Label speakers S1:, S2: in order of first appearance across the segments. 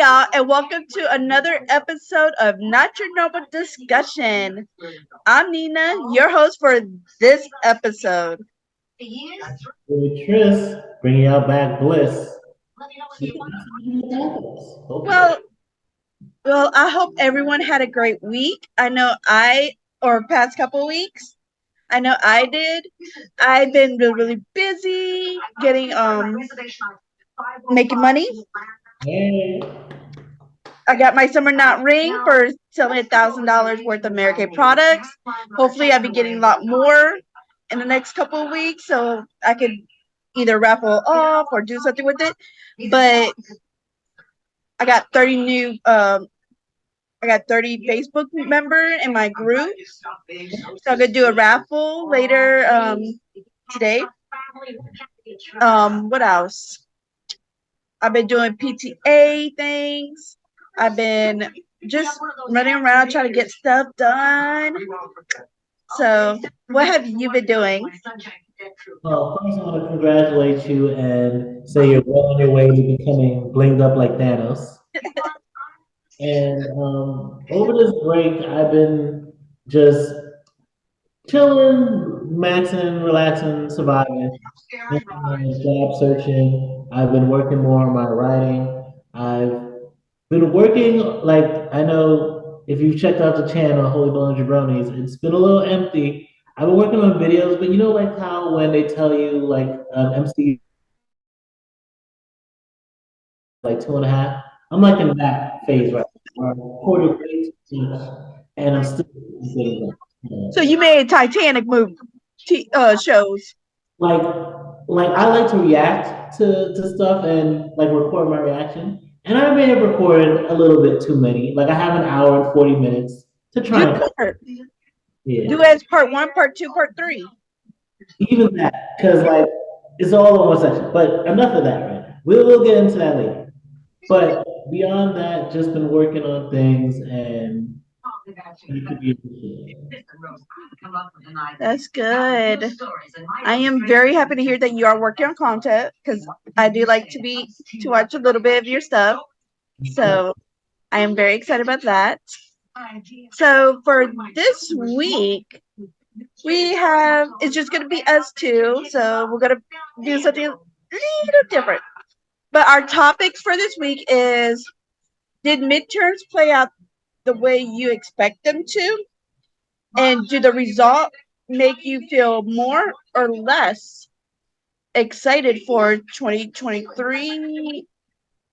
S1: y'all, and welcome to another episode of Not Your Normal Discussion. I'm Nina, your host for this episode.
S2: Nina Tryst, bringing y'all back bliss.
S1: Well, I hope everyone had a great week. Or past couple weeks. I know I did. I've been really busy getting making money.
S2: Hey.
S1: I got my summer knot ring for selling $1,000 worth of Mary Kay products. Hopefully, I'll be getting a lot more in the next couple of weeks, so I could either raffle off or do something with it. But I got 30 new. I got 30 Facebook member in my group, so I'm gonna do a raffle later today. What else? I've been doing PTA things. I've been just running around trying to get stuff done. So, what have you been doing?
S2: Well, first I want to congratulate you and say you're well on your way to becoming blinged up like Thanos. And over this break, I've been just chilling, maxing, relaxing, surviving, job searching. I've been working more on my writing. I've been working, like, I know if you've checked out the channel, Holy Blown Jabronis, it's been a little empty. I've been working on videos, but you know, like how when they tell you, like, MC, like 2.5, I'm like in that phase right now. I'm recorded way too much, and I'm still getting that.
S1: So you made Titanic movie shows.
S2: Like, I like to react to stuff and like record my reaction. And I may have recorded a little bit too many. Like I have an hour and 40 minutes to try and
S1: do as part 1, part 2, part 3.
S2: Even that, because like it's all in one section. But enough of that, right? We'll get into that later. But beyond that, just been working on things and
S1: that's good. I am very happy to hear that you are working on content because I do like to watch a little bit of your stuff. So I am very excited about that. So for this week, it's just going to be us two. So we're going to do something a little different. But our topics for this week is, did midterms play out the way you expect them to? And do the result make you feel more or less excited for 2023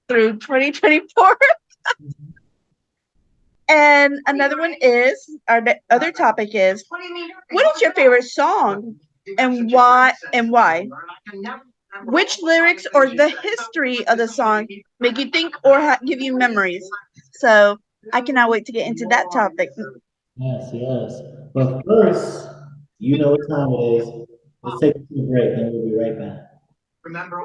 S1: through 2024? And another one is, our other topic is, what is your favorite song and why? Which lyrics or the history of the song make you think or give you memories? So I cannot wait to get into that topic.
S2: Yes, yes. But first, you know what time it is. Let's take a break and we'll be right back. Remember,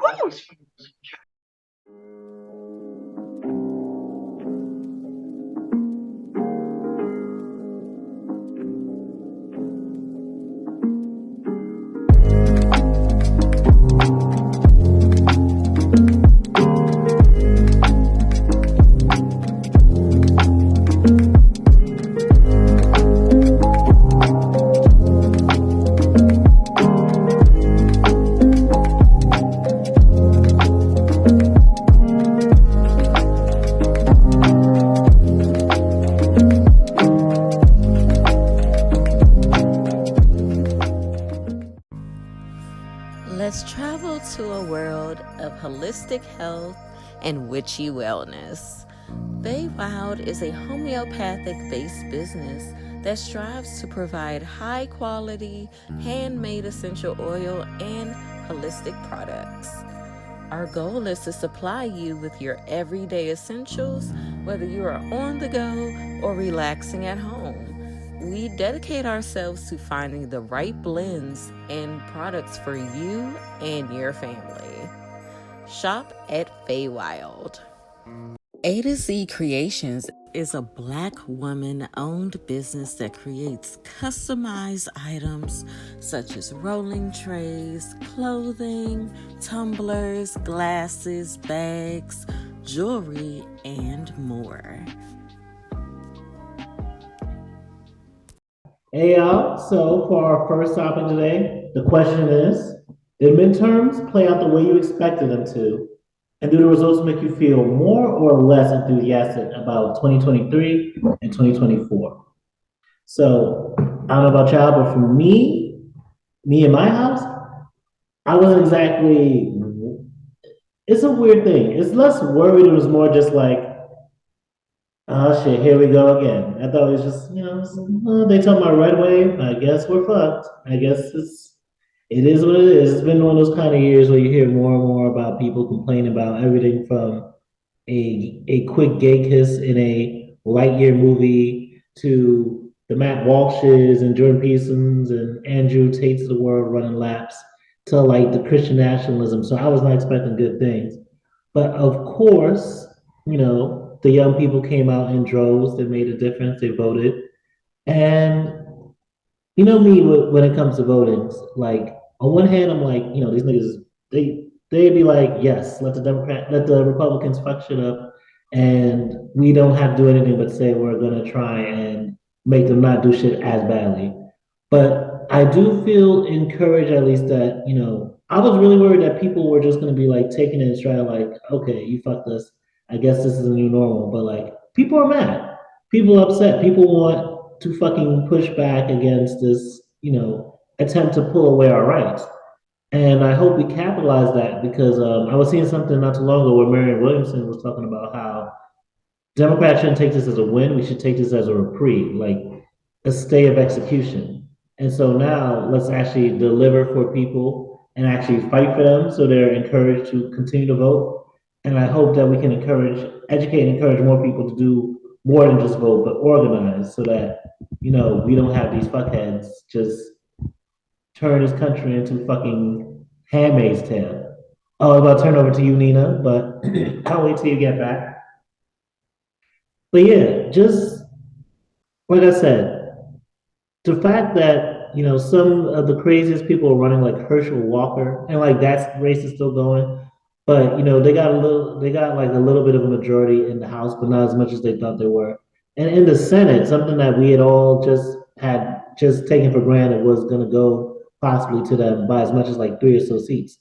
S3: Let's travel to a world of holistic health and witchy wellness. Wild is a homeopathic-based business that strives to provide high-quality, handmade essential oil and holistic products. Our goal is to supply you with your everyday essentials, whether you are on the go or relaxing at home. We dedicate ourselves to finding the right blends and products for you and your family. Shop at Wild. A to Z Creations is a Black woman-owned business that creates customized items such as rolling trays, clothing, tumblers, glasses, bags, jewelry, and more.
S2: Hey y'all, so for our first topic today, the question is, did midterms play out the way you expected them to? And do the results make you feel more or less enthusiastic about 2023 and 2024? So, I don't know about y'all, but for me in my house, I wasn't exactly, it's a weird thing. It's less worried, it was more just like, oh shit, here we go again. I thought it was just, they told my red wave. I guess we're fucked. I guess it is what it is. It's been one of those kind of years where you hear more and more about people complaining about everything from a quick gay kiss in a Lightyear movie to the Matt Walshes and Jordan Petersons and Andrew Tates of the world running laps to like the Christian nationalism. So I was not expecting good things. But of course, the young people came out in droves. They made a difference. They voted. And you know me when it comes to voting, like on one hand, I'm like, these niggas, they'd be like, yes, let the Republicans fuck shit up, and we don't have to do anything but say we're gonna try and make them not do shit as badly. But I do feel encouraged at least that, I was really worried that people were just gonna be like taking it in stride, like, okay, you fucked us. I guess this is a new normal. But like people are mad. People are upset. People want to fucking push back against this, attempt to pull away our rights. And I hope we capitalize that because I was seeing something not too long ago where Marianne Williamson was talking about how Democrats shouldn't take this as a win. We should take this as a reprieve, like a stay of execution. And so now let's actually deliver for people and actually fight for them so they're encouraged to continue to vote. And I hope that we can educate and encourage more people to do more than just vote, but organize so that, we don't have these fuckheads just turn this country into fucking Handmaid's Tale. Oh, I was about to turn over to you, Nina, but I'll wait till you get back. But yeah, just like I said, the fact that some of the craziest people are running like Herschel Walker, and like that race is still going, but they got like a little bit of a majority in the House, but not as much as they thought they were. And in the Senate, something that we had all just taken for granted was going to go possibly to them by as much as like 3 or so seats.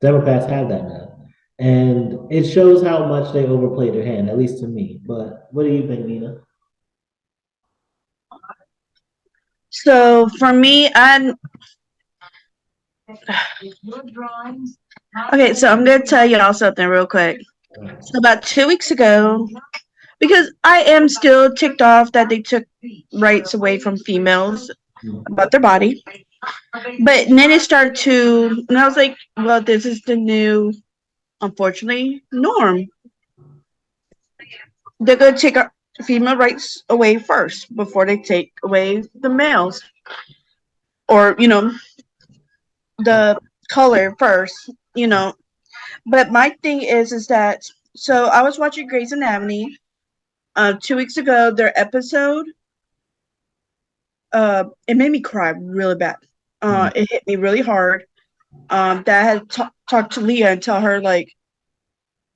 S2: Democrats have that now. And it shows how much they overplayed their hand, at least to me. But what do you think, Nina?
S1: So for me, okay, so I'm gonna tell y'all something real quick. So about 2 weeks ago, because I am still ticked off that they took rights away from females about their body. But then it started to, and I was like, well, this is the new, unfortunately, norm. They're going to take our female rights away first before they take away the males. Or, the color first, But my thing is that, so I was watching Grey's Anatomy 2 weeks ago, their episode, it made me cry really bad. It hit me really hard. That I had talked to Leah and tell her, like,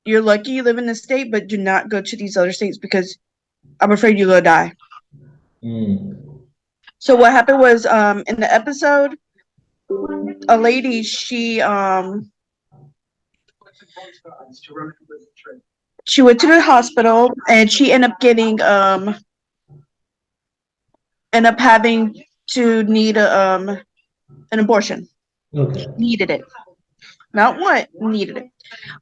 S1: you're lucky you live in this state, but do not go to these other states because I'm afraid you're going to die. So what happened was, in the episode, a lady, she went to the hospital and she ended up having to need an abortion.
S2: Okay.
S1: Needed it. Not what, needed it.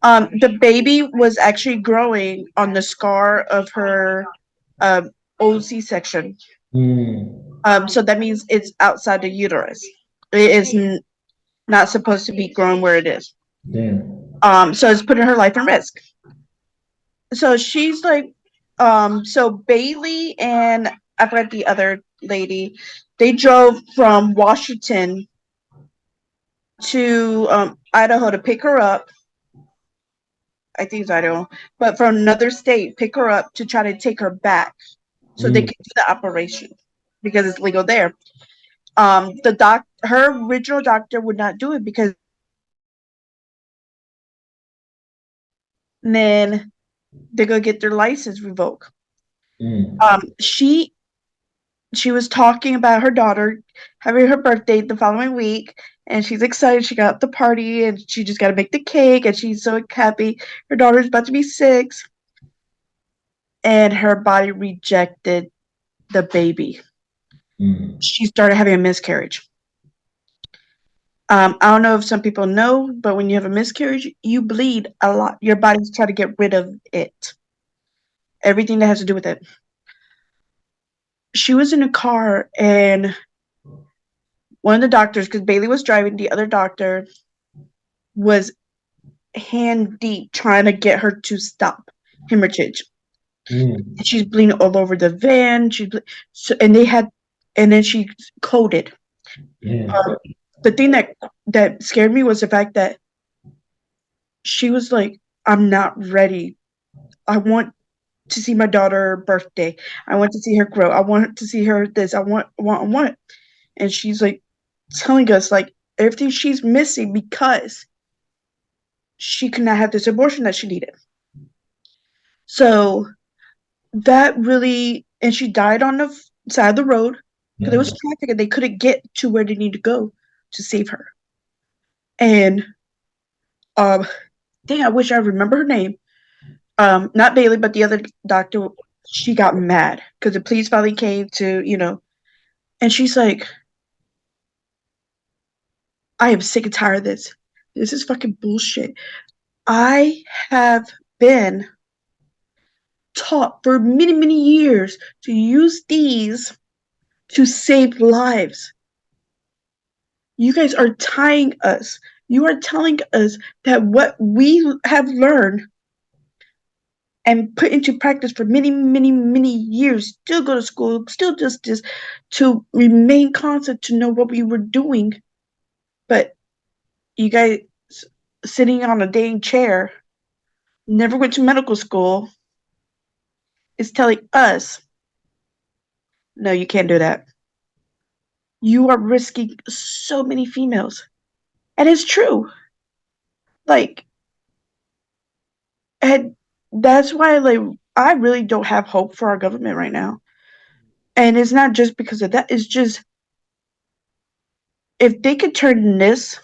S1: The baby was actually growing on the scar of her old C-section. So that means it's outside the uterus. It is not supposed to be growing where it is.
S2: Damn.
S1: So it's putting her life in risk. So she's like, so Bailey and I forgot the other lady, they drove from Washington to Idaho to pick her up. I think it's Idaho, but from another state, pick her up to try to take her back so they can do the operation because it's legal there. Her original doctor would not do it because then they're gonna get their license revoked.
S2: Mm.
S1: She was talking about her daughter having her birthday the following week, and she's excited. She got the party, and she just got to make the cake, and she's so happy. Her daughter's about to be 6, and her body rejected the baby.
S2: Mm.
S1: She started having a miscarriage. I don't know if some people know, but when you have a miscarriage, you bleed a lot. Your body's trying to get rid of it. Everything that has to do with it. She was in a car, and one of the doctors, because Bailey was driving, the other doctor was hand deep trying to get her to stop hemorrhage.
S2: Mm.
S1: She's bleeding all over the van. And then she coded.
S2: Yeah.
S1: The thing that scared me was the fact that she was like, "I'm not ready. I want to see my daughter birthday. I want to see her grow. I want to see her this. I want." And she's like telling us like everything she's missing because she could not have this abortion that she needed. So that really, and she died on the side of the road because there
S2: Yeah.
S1: was traffic and they couldn't get to where they need to go to save her. And um, dang, I wish I remember her name. Not Bailey, but the other doctor. She got mad because the police finally came to, and she's like, "I am sick and tired of this. This is fucking bullshit. I have been taught for many, many years to use these to save lives. You guys are tying us. You are telling us that what we have learned and put into practice for many, many, many years, still go to school, still just this, to remain constant, to know what we were doing. But you guys sitting on a dang chair, never went to medical school, is telling us, no, you can't do that. You are risking so many females. And it's true. Like, and that's why, like, I really don't have hope for our government right now. And it's not just because of that. It's just if they could turn this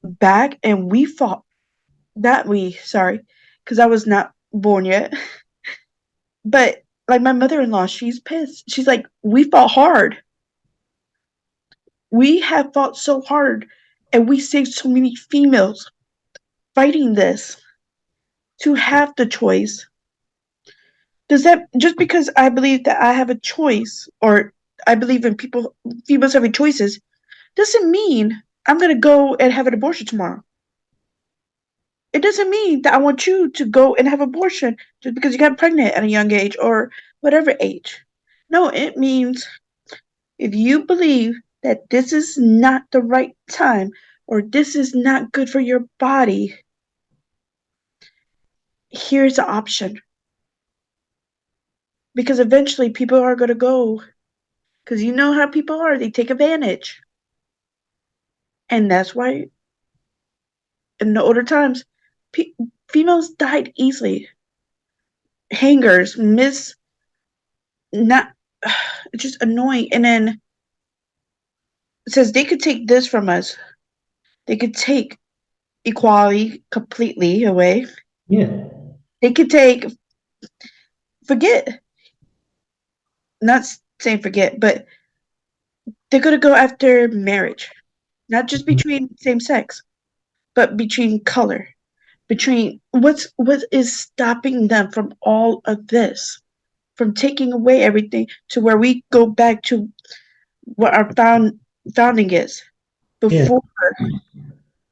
S1: back and we fought sorry, because I was not born yet. But like my mother-in-law, she's pissed. She's like, we fought hard. We have fought so hard and we saved so many females fighting this to have the choice. Does that just because I believe that I have a choice or I believe in females having choices, doesn't mean I'm gonna go and have an abortion tomorrow. It doesn't mean that I want you to go and have abortion just because you got pregnant at a young age or whatever age. No, it means if you believe that this is not the right time or this is not good for your body, here's the option. Because eventually people are going to go, because you know how people are, they take advantage. And that's why in the older times, females died easily. Hangers, not, it's just annoying. And then it says they could take this from us. They could take equality completely away.
S2: Yeah.
S1: They could forget, not saying forget, but they're going to go after marriage, not just between same sex, but between color, between what is stopping them from all of this, from taking away everything to where we go back to what our founding is
S2: Yeah.
S1: before.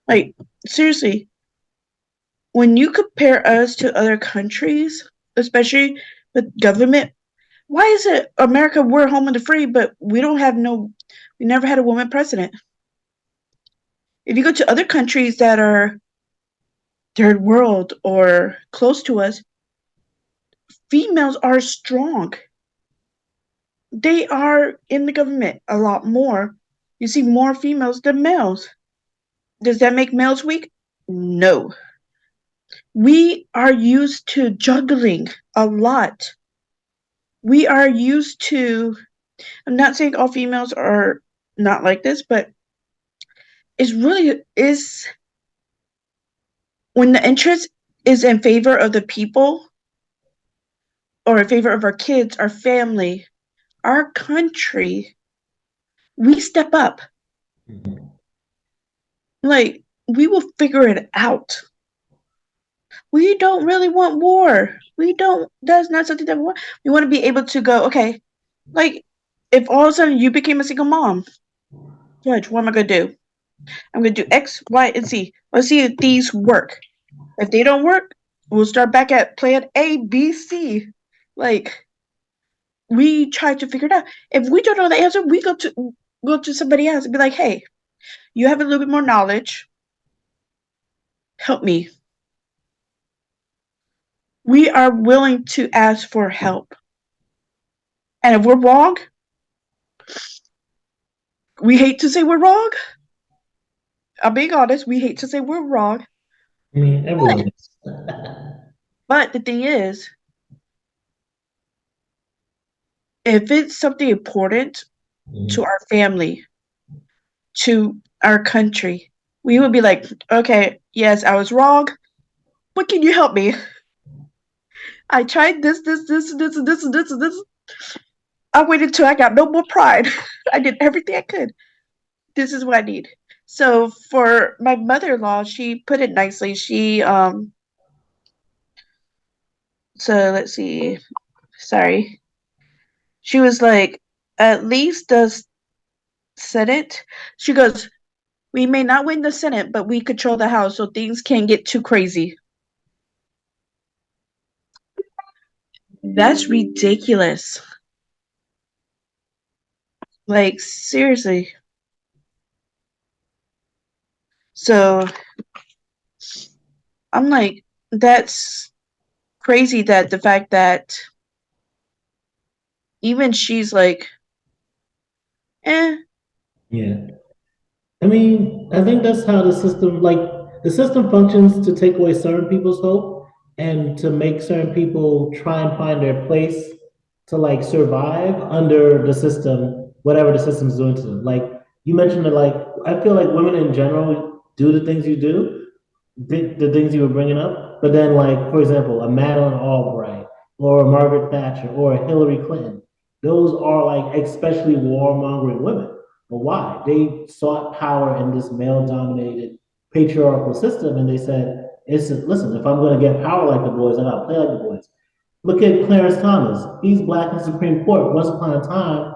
S1: Like, seriously, when you compare us to other countries, especially with government, why is it America, we're home of the free, but we never had a woman president? If you go to other countries that are third world or close to us, females are strong. They are in the government a lot more. You see more females than males. Does that make males weak? No. We are used to juggling a lot. We are used to, I'm not saying all females are not like this, but it's really is when the interest is in favor of the people or in favor of our kids, our family, our country, we step up.
S2: Mhm.
S1: Like, we will figure it out. We don't really want war. We don't, that's not something that we want. We want to be able to go, okay, like, if all of a sudden you became a single mom, Judge, what am I going to do? I'm going to do X, Y, and Z. Let's see if these work. If they don't work, we'll start back at plan A, B, C. Like, we try to figure it out. If we don't know the answer, we go to somebody else and be like, hey, you have a little bit more knowledge. Help me. We are willing to ask for help. And if we're wrong, we hate to say we're wrong. I'm being honest, we hate to say we're wrong.
S2: I mean, everyone is.
S1: But the thing is, if it's something important to our family, to our country, we would be like, okay, yes, I was wrong, but can you help me? I tried this, this. I waited till I got no more pride. I did everything I could. This is what I need. So for my mother-in-law, she put it nicely. So let's see. Sorry. She was like, at least the Senate. She goes, we may not win the Senate, but we control the House, so things can't get too crazy. That's ridiculous. Like, seriously. So I'm like, that's crazy that the fact that even she's like, eh.
S2: Yeah. I mean, I think that's how the system functions to take away certain people's hope and to make certain people try and find their place to like survive under the system, whatever the system's doing to them. Like you mentioned that, like, I feel like women in general do the things you do, the things you were bringing up, but then, like, for example, a Madeleine Albright or a Margaret Thatcher or a Hillary Clinton, those are like especially warmongering women. But why? They sought power in this male-dominated patriarchal system, and they said, "It's listen. If I'm going to get power like the boys, I got to play like the boys." Look at Clarence Thomas. He's black in the Supreme Court. Once upon a time,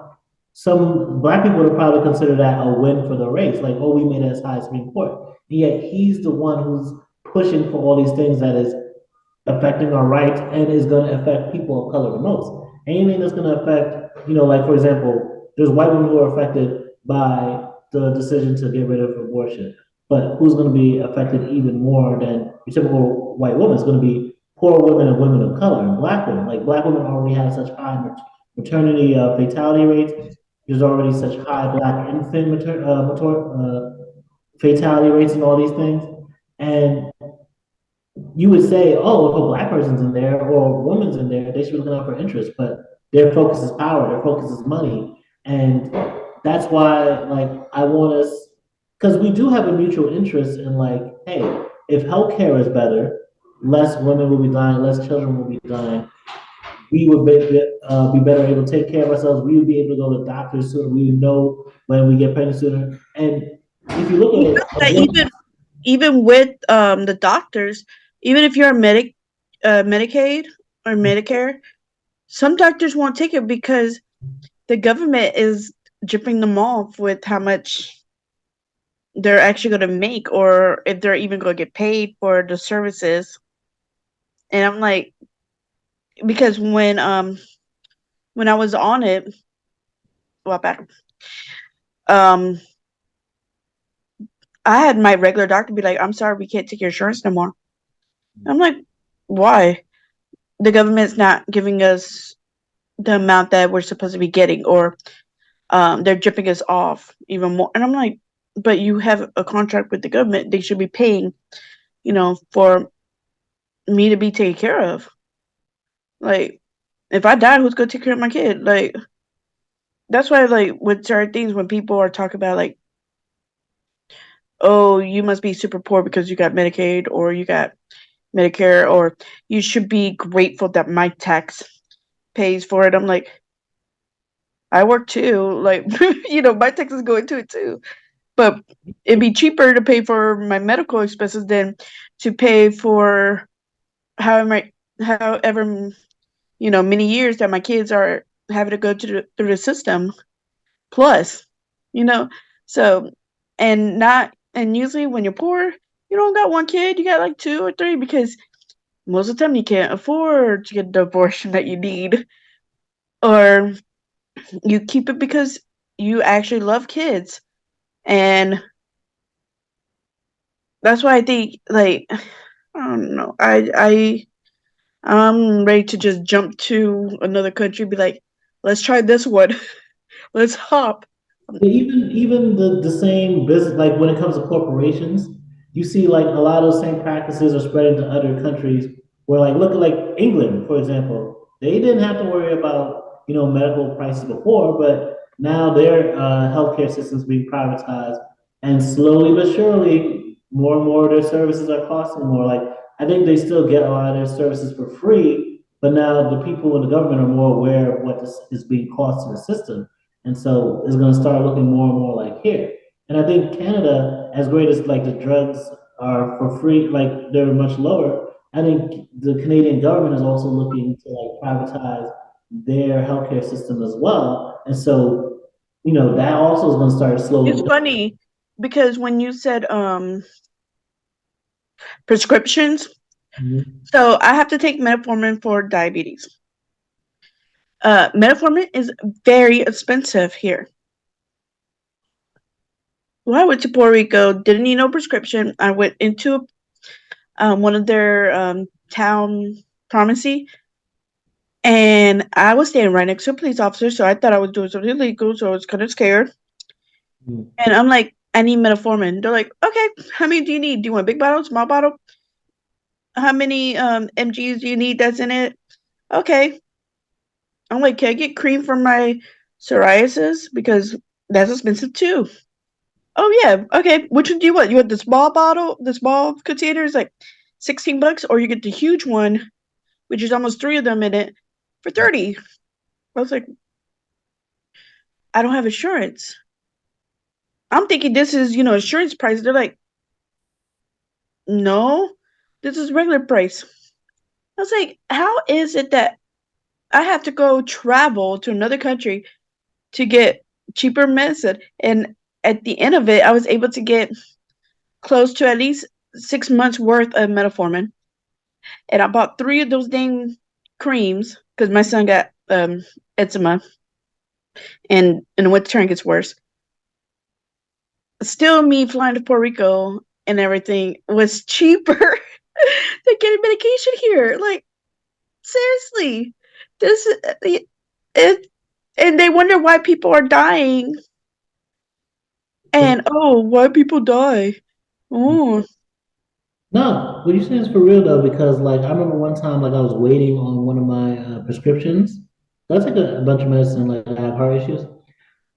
S2: some black people would probably consider that a win for the race. Like, oh, we made it as high as Supreme Court. And yet he's the one who's pushing for all these things that is affecting our rights and is going to affect people of color the most. Anything that's going to affect, like, for example, there's white women who are affected by the decision to get rid of abortion. But who's going to be affected even more than your typical white woman? It's going to be poor women and women of color and black women. Like, black women already have such high maternity fatality rates. There's already such high black infant fatality rates and all these things. And you would say, oh, if a black person's in there or a woman's in there, they should be looking out for interest. But their focus is power, their focus is money. And that's why, like, I want us, because we do have a mutual interest in, like, hey, if healthcare is better, less women will be dying, less children will be dying. We would be better able to take care of ourselves. We would be able to go to doctors sooner. We would know when we get pregnant sooner. And if you look at
S1: That even with the doctors, even if you're a Medicaid or Medicare, some doctors won't take it because the government is dripping them off with how much they're actually going to make or if they're even going to get paid for the services. And I'm like, because when I was on it, well, back, um, I had my regular doctor be like, I'm sorry, we can't take your insurance no more. I'm like, why? The government's not giving us the amount that we're supposed to be getting, or they're dripping us off even more. And I'm like, but you have a contract with the government. They should be paying, for me to be taken care of. Like, if I died, who's gonna take care of my kid? Like, that's why, like, with certain things, when people are talking about, like, oh, you must be super poor because you got Medicaid or you got Medicare, or you should be grateful that my tax pays for it. I'm like, I work too. Like, my taxes go into it too. But it'd be cheaper to pay for my medical expenses than to pay for however many years that my kids are having to go through the system. Plus, you know, so and usually when you're poor, you don't got one kid, you got like two or three because most of the time you can't afford to get the abortion that you need, or you keep it because you actually love kids. And that's why I think, like, I don't know, I'm ready to just jump to another country, be like, let's try this one. Let's hop.
S2: But even the same business, like when it comes to corporations, you see like a lot of the same practices are spreading to other countries. Where like look at like England, for example, they didn't have to worry about medical prices before, but now their healthcare systems being privatized, and slowly but surely, more and more of their services are costing more. Like I think they still get a lot of their services for free, but now the people in the government are more aware of what this is being cost to the system. And so it's going to start looking more and more like here. And I think Canada, as great as like the drugs are for free, like they're much lower. I think the Canadian government is also looking to like privatize their healthcare system as well. And so, that also is going to start
S1: It's
S2: slowly.
S1: funny because when you said prescriptions,
S2: Mhm.
S1: so I have to take metformin for diabetes. Metformin is very expensive here. When I went to Puerto Rico, didn't need no prescription. I went into one of their town pharmacy, and I was standing right next to a police officer, so I thought I was doing something illegal, so I was kind of scared. And I'm like, I need metformin. They're like, okay, how many do you need? Do you want a big bottle, small bottle? How many mgs do you need that's in it? Okay. I'm like, can I get cream for my psoriasis? Because that's expensive too. Oh yeah, okay. Which one do you want? You want the small bottle, the small container is like $16, or you get the huge one, which is almost three of them in it, for 30. I was like, I don't have insurance. I'm thinking this is, insurance price. They're like, no, this is regular price. I was like, how is it that I have to go travel to another country to get cheaper medicine? And at the end of it, I was able to get close to at least 6 months worth of metformin. And I bought three of those dang creams because my son got eczema, and in the winter it gets worse. Still, me flying to Puerto Rico and everything was cheaper than getting medication here. Like, seriously, this it, and they wonder why people are dying. And why people die? Oh,
S2: No, what you're saying is for real though, because like I remember one time like I was waiting on one of my prescriptions. That's like a bunch of medicine, like I have heart issues.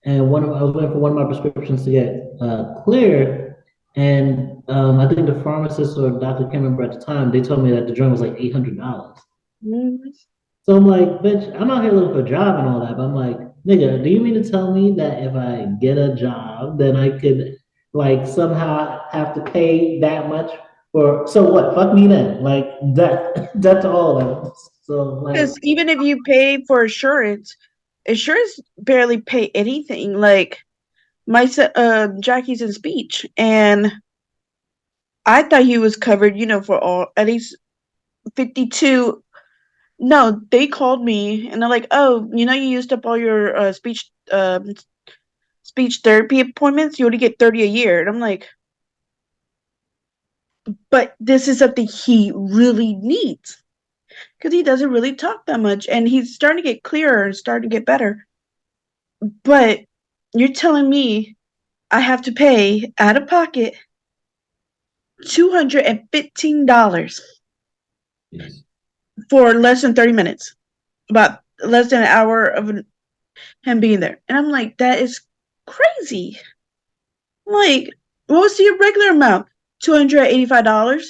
S2: And I was waiting for one of my prescriptions to get cleared, and I think the pharmacist or doctor, can't remember at the time, they told me that the drug was like $800.
S1: mm.
S2: So I'm like, bitch, I'm out here looking for a job and all that, but I'm like, nigga, do you mean to tell me that if I get a job, then I could like somehow have to pay that much for? So what? Fuck me then. Like that, that's all of them. So like,
S1: Because even if you pay for insurance barely pay anything. Like my son, Jackie's in speech, and I thought he was covered, for all at least 52. No, they called me and they're like, "Oh, you used up all your speech therapy appointments. You only get 30 a year." And I'm like, "But this is something he really needs because he doesn't really talk that much, and he's starting to get clearer and starting to get better. But you're telling me I have to pay out of pocket $215 for less than 30 minutes, about less than an hour of him being there. And I'm like, that is crazy. I'm like, what was your regular amount? $285.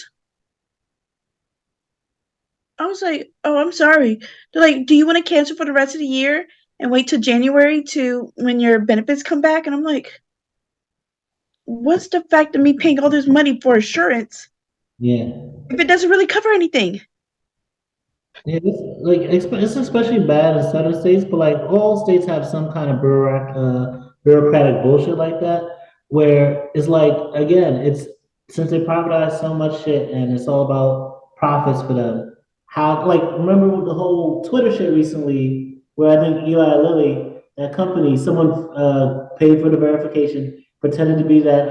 S1: I was like, oh, I'm sorry. They're like, do you want to cancel for the rest of the year and wait till January to when your benefits come back? And I'm like, what's the fact of me paying all this money for insurance?
S2: Yeah.
S1: If it doesn't really cover anything.
S2: Yeah, it's especially bad in southern states, but like all states have some kind of bureaucratic bullshit like that, where it's like again, it's since they privatize so much shit and it's all about profits for them. How like remember the whole Twitter shit recently, where I think Eli Lilly, that company, someone paid for the verification, pretended to be that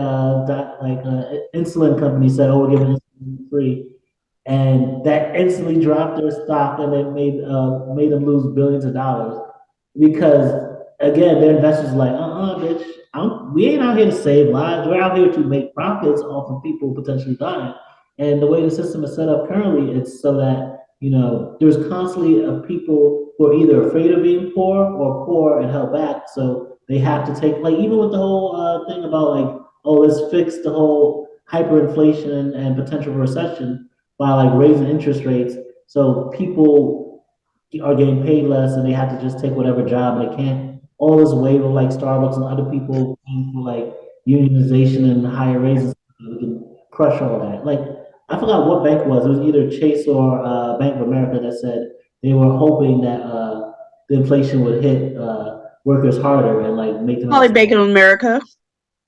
S2: insulin company, said, "Oh, we're giving insulin free." And that instantly dropped their stock and it made them lose billions of dollars because again their investors are like bitch, we ain't out here to save lives, we're out here to make profits off of people potentially dying. And the way the system is set up currently, it's so that there's constantly people who are either afraid of being poor or poor and held back, so they have to take, like, even with the whole thing about like, oh, let's fix the whole hyperinflation and potential recession by like raising interest rates, so people are getting paid less and they have to just take whatever job, and they can't all this wave of like Starbucks and other people for like unionization and higher raises. We can crush all that. Like I forgot what bank it was. It was either Chase or Bank of America that said they were hoping that the inflation would hit workers harder and like make them
S1: Probably Bank of America.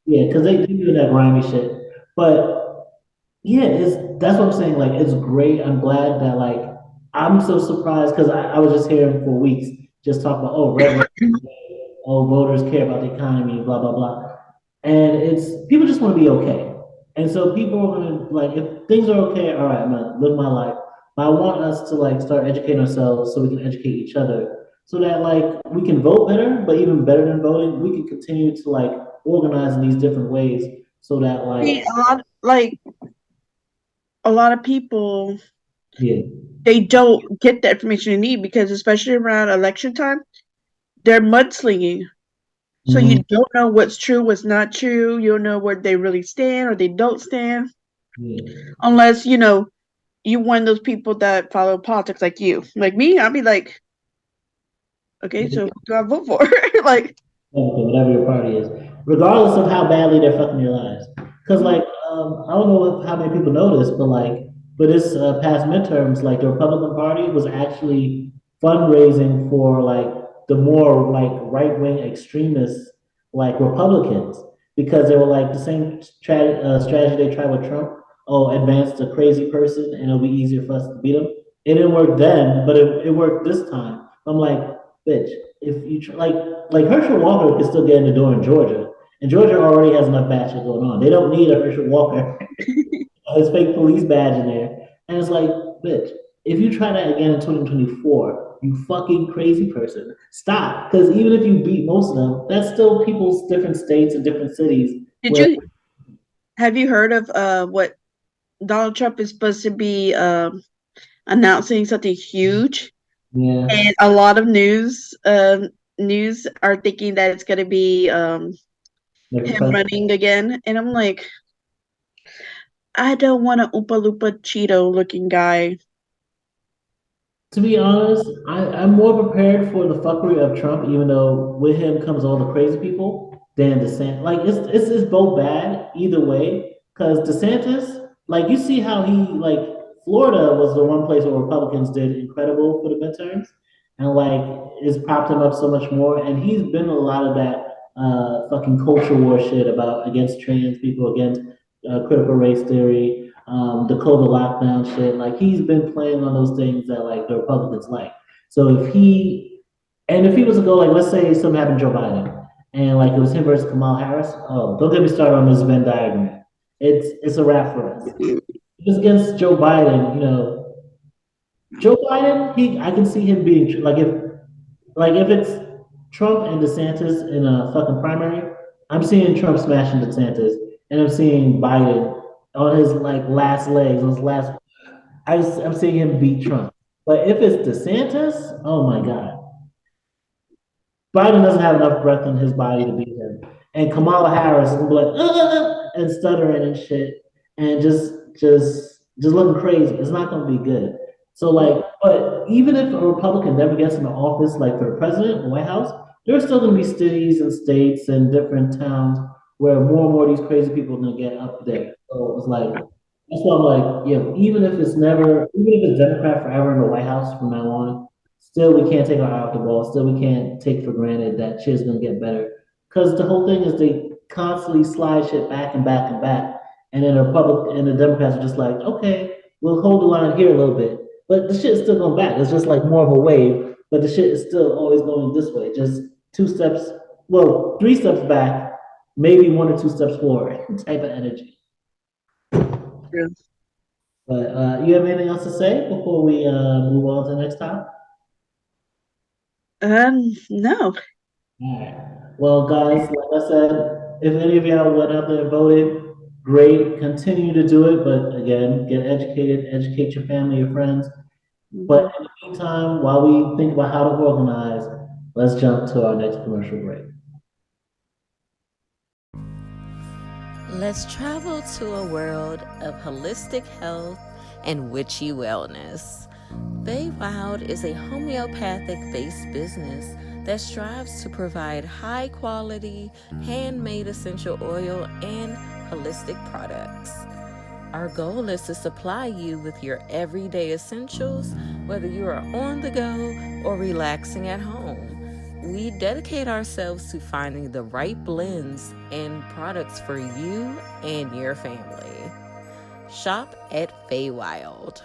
S2: Yeah, because they do that grimy shit. But yeah, that's what I'm saying. Like, it's great. I'm glad that like I'm so surprised because I was just hearing for weeks just talk about oh, voters care about the economy, blah blah blah, and it's people just want to be okay, and so people are gonna like if things are okay, all right, I'm gonna live my life. But I want us to like start educating ourselves so we can educate each other, so that like we can vote better, but even better than voting, we can continue to like organize in these different ways, so that like
S1: a lot of people,
S2: yeah.
S1: they don't get the information they need because especially around election time, they're mudslinging. So you don't know what's true, what's not true. You don't know where they really stand or they don't stand.
S2: Yeah.
S1: Unless, you one of those people that follow politics like you. Like me, I'll be like, okay, so who do I vote for? Like,
S2: whatever your party is, regardless of how badly they're fucking your lives. Because like, I don't know how many people know this, but like for this past midterms, like the Republican Party was actually fundraising for like the more like right wing extremists, like Republicans, because they were like the same strategy they tried with Trump. Oh, advance the crazy person, and it'll be easier for us to beat them. It didn't work then, but it worked this time. I'm like, bitch, if you like Herschel Walker can still get in the door in Georgia, and Georgia already has enough bad shit going on. They don't need a Herschel Walker, his fake police badge in there, and it's like, bitch, if you try that again in 2024, you fucking crazy person, stop. Because even if you beat most of them, that's still people's different states and different cities.
S1: Have you heard of what Donald Trump is supposed to be announcing something huge?
S2: Yeah.
S1: And a lot of news are thinking that it's going to be him running again. And I'm like, I don't want a Oompa Loompa Cheeto looking guy.
S2: To be honest, I'm more prepared for the fuckery of Trump, even though with him comes all the crazy people, than DeSantis. Like it's both bad either way. Because DeSantis, like you see how he like Florida was the one place where Republicans did incredible for the midterms, and like it's propped him up so much more. And he's been a lot of that fucking culture war shit about against trans people, against critical race theory, the COVID lockdown shit. Like he's been playing on those things that like the Republicans like. So if he was to go like, let's say something happened to Joe Biden and like it was him versus Kamala Harris. Oh, don't get me started on this Venn diagram. It's a wrap for us. Just against Joe Biden, Joe Biden, I can see him being like if it's Trump and DeSantis in a fucking primary, I'm seeing Trump smashing DeSantis, and I'm seeing Biden on his like last legs, on his last. I'm seeing him beat Trump. But if it's DeSantis, oh my God. Biden doesn't have enough breath in his body to beat him. And Kamala Harris is gonna be like, and stuttering and shit and just looking crazy. It's not gonna be good. So like, but even if a Republican never gets into office, like for the president, the White House, there's still gonna be cities and states and different towns where more and more of these crazy people are gonna get up there. So it's like that's why I'm like, yeah, even if it's Democrat forever in the White House from now on, still we can't take our eye off the ball. Still we can't take for granted that shit's gonna get better. Because the whole thing is they constantly slide shit back and back and back. And then the Democrats are just like, okay, we'll hold the line here a little bit. But the shit is still going back. It's just like more of a wave, but the shit is still always going this way. Just three steps back, maybe one or two steps forward type of energy.
S1: True.
S2: But you have anything else to say before we move on to the next topic?
S1: No.
S2: All right. Well, guys, like I said, if any of y'all went out there and voted, great. Continue to do it. But again, get educated, educate your family, your friends. But in the meantime, while we think about how to organize, let's jump to our next commercial break.
S3: Let's travel to a world of holistic health and witchy wellness. BelieveNewYork is a homeopathic-based business that strives to provide high-quality, handmade essential oil and holistic products. Our goal is to supply you with your everyday essentials, whether you are on the go or relaxing at home. We dedicate ourselves to finding the right blends and products for you and your family. Shop at BelieveNewYork.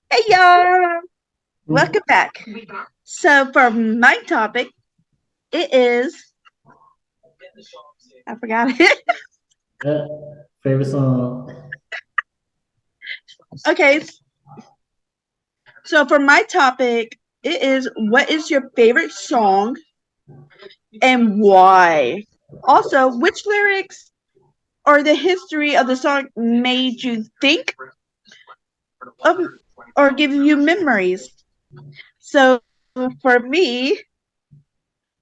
S1: Hey y'all, welcome back. So for my topic, it is I forgot it.
S2: Yeah. Favorite song.
S1: Okay. So for my topic, it is what is your favorite song and why? Also, which lyrics or the history of the song made you think of or give you memories? So for me,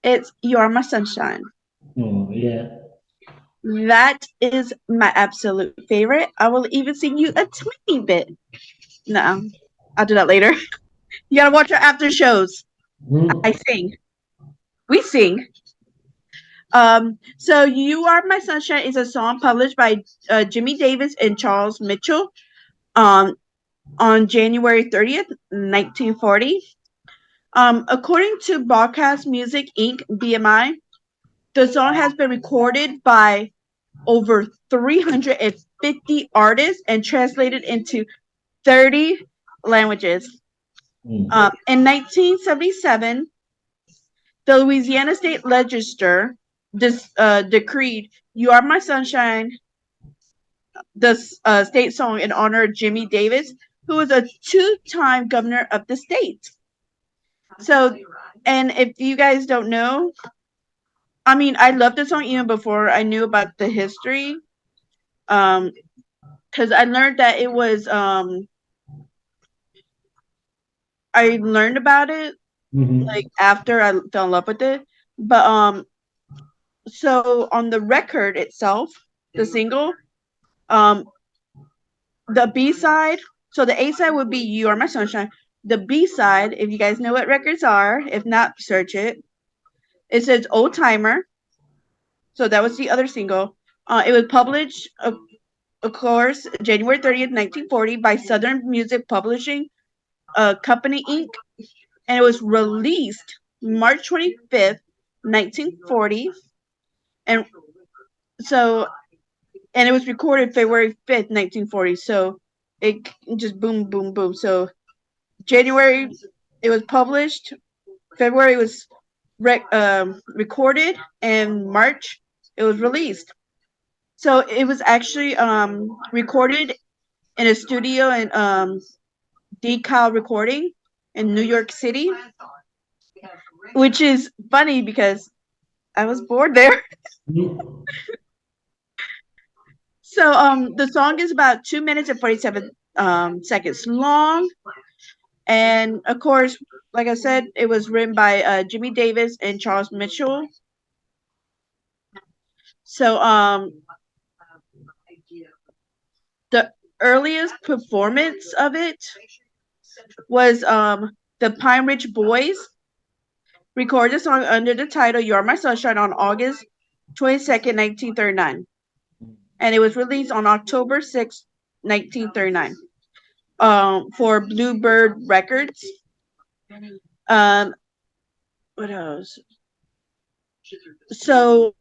S1: it's You Are My Sunshine.
S2: Yeah.
S1: That is my absolute favorite. I will even sing you a tiny bit. No, I'll do that later. You gotta watch our after shows. I sing. We sing. So You Are My Sunshine is a song published by Jimmy Davis and Charles Mitchell on January 30th, 1940. According to Broadcast Music Inc. (BMI), the song has been recorded by over 350 artists and translated into 30 languages. In 1977, the Louisiana State Legislature decreed You Are My Sunshine, the state song, in honor of Jimmy Davis, who was a two-time governor of the state. So, and if you guys don't know, I mean, I loved the song even before I knew about the history. Because I learned that it was, I learned about it like after I fell in love with it. But so on the record itself, the single, the B side, so the A side would be You Are My Sunshine. The B side, if you guys know what records are, if not, search it. It says Old Timer. So that was the other single. It was published of course, January 30th, 1940, by Southern Music Publishing Company Inc., and it was released March 25th, 1940, and so and it was recorded February 5th, 1940. So it just boom, boom, boom. So January it was published, February it was recorded, and March it was released. So it was actually recorded in a studio in Decal Recording in New York City, which is funny because I was born there.
S2: Mm.
S1: So the song is about 2 minutes and 47 seconds long, and of course, like I said, it was written by Jimmy Davis and Charles Mitchell. So the earliest performance of it was the Pine Ridge Boys recorded the song under the title "You're My Sunshine" on August 22nd, 1939, and it was released on October 6th, 1939, for Bluebird Records. Um, what else? So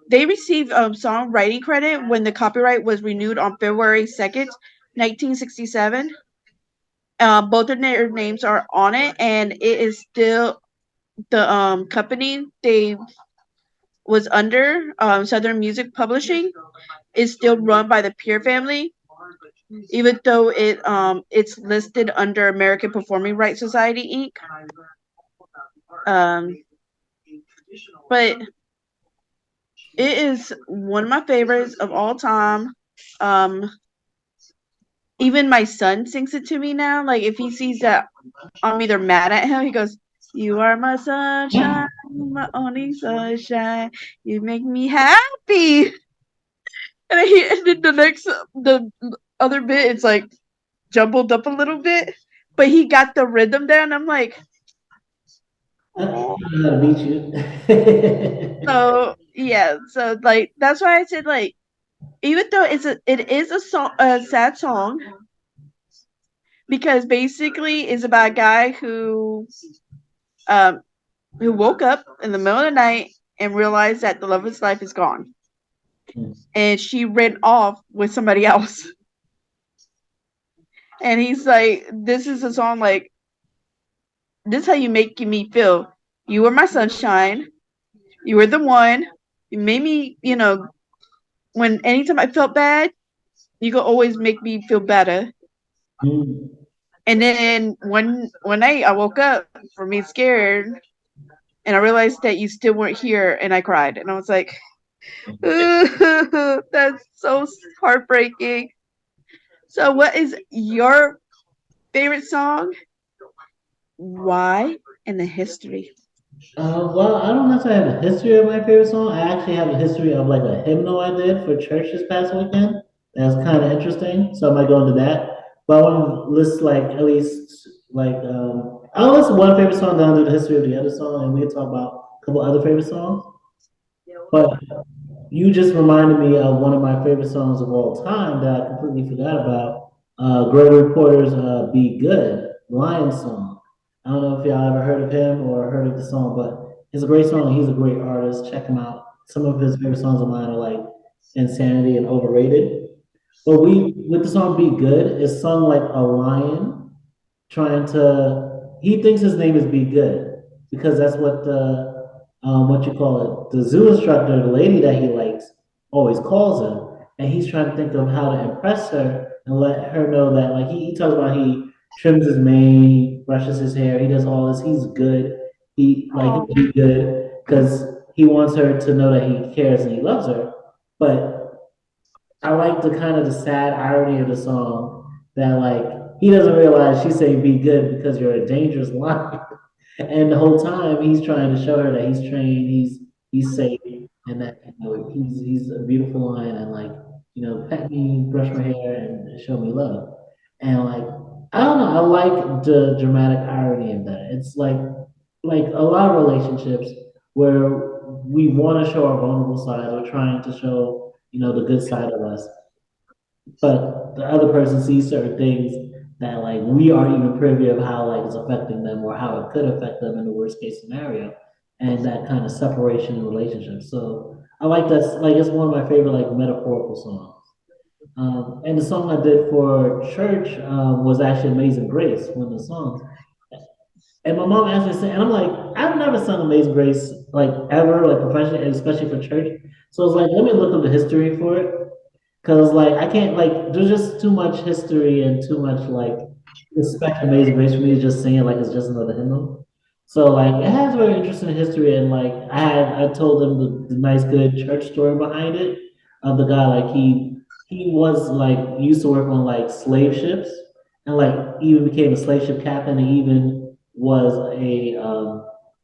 S1: they received songwriting credit when the copyright was renewed on February 2nd, 1967. Both of their names are on it, and it is still the company they was under, Southern Music Publishing, is still run by the Peer family, even though it's listed under American Performing Rights Society Inc. Um, but it is one of my favorites of all time. Um, Even my son sings it to me now. Like if he sees that I'm either mad at him, he goes, "You are my sunshine, my only sunshine. You make me happy." And then the other bit, it's like jumbled up a little bit, but he got the rhythm there, and I'm like,
S2: I
S1: oh.
S2: don't know how to beat you.
S1: So yeah, so like that's why I said like even though it is a sad song, because basically it's about a guy um who woke up in the middle of the night and realized that the love of his life is gone, and she ran off with somebody else. And he's like, this is a song like, this is how you make me feel. You were my sunshine. You were the one. You made me, when anytime I felt bad, you could always make me feel better.
S2: Mm.
S1: And then one night I woke up from being scared, and I realized that you still weren't here, and I cried. And I was like, that's so heartbreaking. So what is your favorite song? Why? And the history.
S2: Well, I don't necessarily have a history of my favorite song. I actually have a history of like a hymnal I did for church this past weekend. That's kind of interesting. So I might go into that. But I want to list like at least like I'll list one favorite song, then I'll do the history of the other song, and we can talk about a couple other favorite songs. But you just reminded me of one of my favorite songs of all time that I completely forgot about. Gregory Porter's "Be Good" Lion song. I don't know if y'all ever heard of him or heard of the song, but it's a great song. He's a great artist. Check him out. Some of his favorite songs of mine are like "Insanity" and "Overrated." But we with the song "Be Good," it's sung like a lion trying to. He thinks his name is Be Good because that's what the what you call it, the zoo instructor, the lady that he likes, always calls him, and he's trying to think of how to impress her and let her know that like he talks about he trims his mane, he brushes his hair, he does all this, he's good, he like
S1: Oh,
S2: he'll be good because he wants her to know that he cares and he loves her, but I like the kind of the sad irony of the song that like he doesn't realize she's saying be good because you're a dangerous lion. And the whole time he's trying to show her that he's trained, he's safe, and that he's a beautiful lion and like pet me, brush my hair, and show me love. And like I don't know, I like the dramatic irony of that. It's like a lot of relationships where we want to show our vulnerable side, we're trying to show the good side of us, but the other person sees certain things that like we aren't even privy of how like it's affecting them or how it could affect them in the worst case scenario, and that kind of separation in relationships. So I like that. Like it's one of my favorite like metaphorical songs. And the song I did for church was actually Amazing Grace, one of the songs. And my mom asked me to sing, and I'm like, I've never sung Amazing Grace like ever, like professionally, and especially for church. So I was like, let me look up the history for it. Cause like I can't like there's just too much history and too much like respect for Amazing Grace for me to just sing it like it's just another hymnal. So like it has very interesting history and like I told them the nice good church story behind it of the guy like he was like used to work on like slave ships and like even became a slave ship captain. He even was a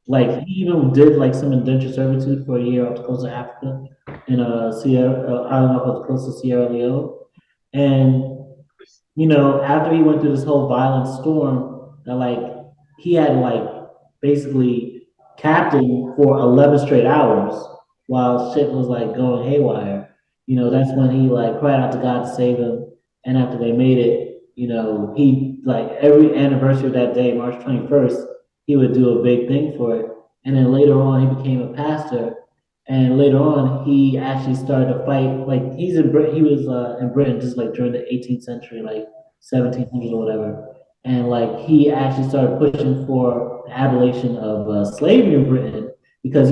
S2: like he even did like some indentured servitude for a year off the coast of Africa in Sierra island off the coast of Sierra Leone. And after he went through this whole violent storm, that like he had like basically captain for 11 straight hours while shit was like going haywire. That's when he like cried out to God to save him. And after they made it, he like every anniversary of that day, March 21st, he would do a big thing for it. And then later on, he became a pastor. And later on, he actually started to fight. Like he's in Britain, he was in Britain just like during the 18th century, like 1700s or whatever. And like he actually started pushing for the abolition of slavery in Britain because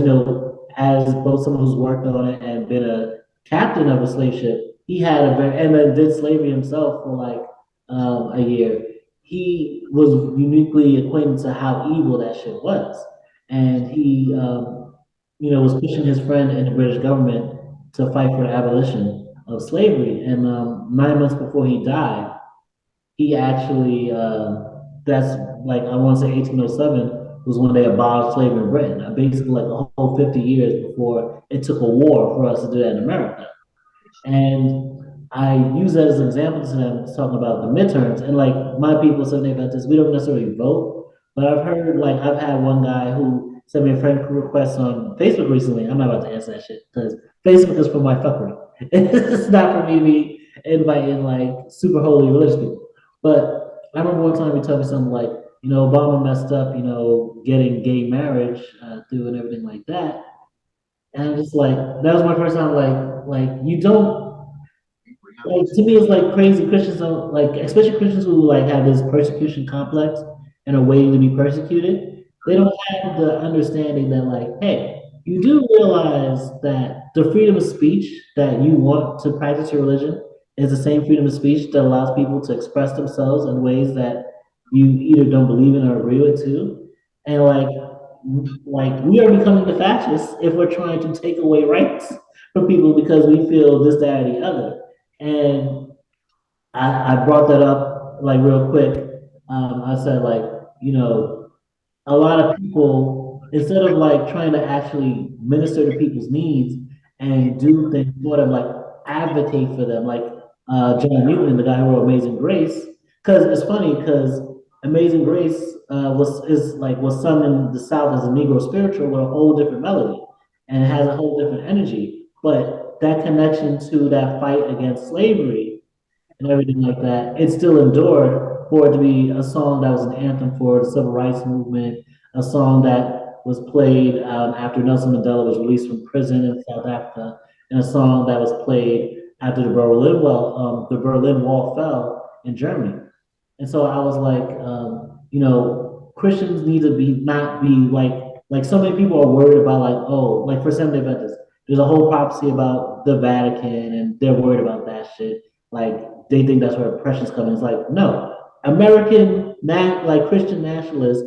S2: as both someone who's worked on it and been a captain of a slave ship, he had a very and then did slavery himself for like a year. He was uniquely acquainted to how evil that shit was, and he was pushing his friend in the British government to fight for the abolition of slavery. And 9 months before he died, he actually that's like I want to say 1807 was when they abolished slavery in Britain. Basically, like a whole 50 years before it took a war for us to do that in America. And I use that as an example to them talking about the midterms. And like my people said about this, we don't necessarily vote, but I've heard like I've had one guy who sent me a friend request on Facebook recently. I'm not about to answer that shit because Facebook is for my fuckery. It's not for me to be inviting like super holy religious people. But I remember one time he told me something like, Obama messed up, getting gay marriage through and everything like that. And I'm just like, that was my first time like you don't like to me it's like crazy Christians don't like especially Christians who like have this persecution complex and are waiting to be persecuted. They don't have the understanding that like, hey, you do realize that the freedom of speech that you want to practice your religion is the same freedom of speech that allows people to express themselves in ways that you either don't believe in or agree with too. And like we are becoming the fascists if we're trying to take away rights from people because we feel this, that, or the other. And I brought that up like real quick. I said like, you know, a lot of people, instead of like trying to actually minister to people's needs and do things for them, like advocate for them, like John Newton, the guy who wrote Amazing Grace. Because it's funny because Amazing Grace was sung in the South as a Negro spiritual with a whole different melody and it has a whole different energy. But that connection to that fight against slavery and everything like that, it still endured for it to be a song that was an anthem for the civil rights movement, a song that was played after Nelson Mandela was released from prison in South Africa, and a song that was played after the Berlin Wall fell in Germany. And so I was like, Christians need to be not be like so many people are worried about like, oh, like for Seventh Day Adventists, there's a whole prophecy about the Vatican and they're worried about that shit. Like they think that's where oppression's coming. It's like, no, like Christian nationalists,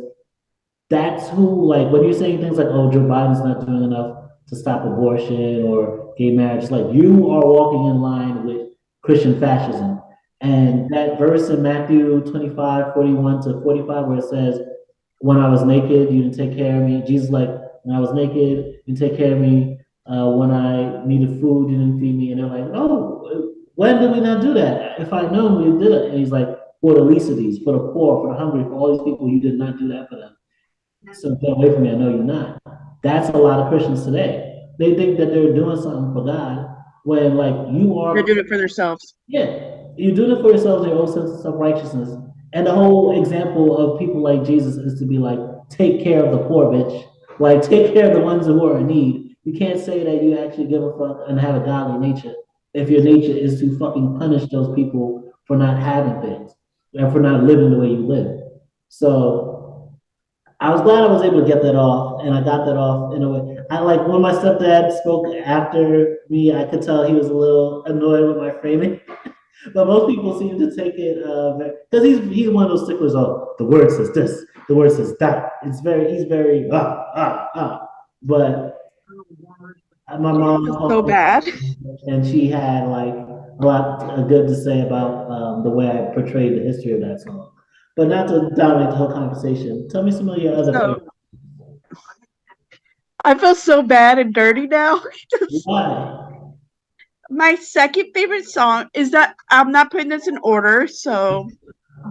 S2: that's who like when you're saying things like, oh, Joe Biden's not doing enough to stop abortion or gay marriage, it's like you are walking in line with Christian fascism. And that verse in Matthew 25:41 to 45, where it says, when I was naked, you didn't take care of me. Jesus, like, when I was naked, you didn't take care of me. When I needed food, you didn't feed me. And they're like, oh, when did we not do that? If I'd known, we did it. And he's like, for the least of these, for the poor, for the hungry, for all these people, you did not do that for them. So get away from me. I know you're not. That's a lot of Christians today. They think that they're doing something for God when, like, you are.
S1: They're doing it for themselves.
S2: Yeah. you're doing it for yourselves, your own sense of self-righteousness. And the whole example of people like Jesus is to be like, take care of the poor, bitch. Like, take care of the ones who are in need. You can't say that you actually give a fuck and have a godly nature if your nature is to fucking punish those people for not having things and for not living the way you live. So I was glad I was able to get that off, and I got that off in a way. I like when my stepdad spoke after me, I could tell he was a little annoyed with my framing. But most people seem to take it because he's one of those sticklers. Oh, the word says this, the word says that. He's very But my mom
S1: So
S2: talked,
S1: bad.
S2: and she had like a lot good to say about the way I portrayed the history of that song. But not to dominate the whole conversation. Tell me some of your other
S1: So
S2: favorites.
S1: I feel so bad and dirty now.
S2: Why?
S1: My second favorite song is that I'm not putting this in order, so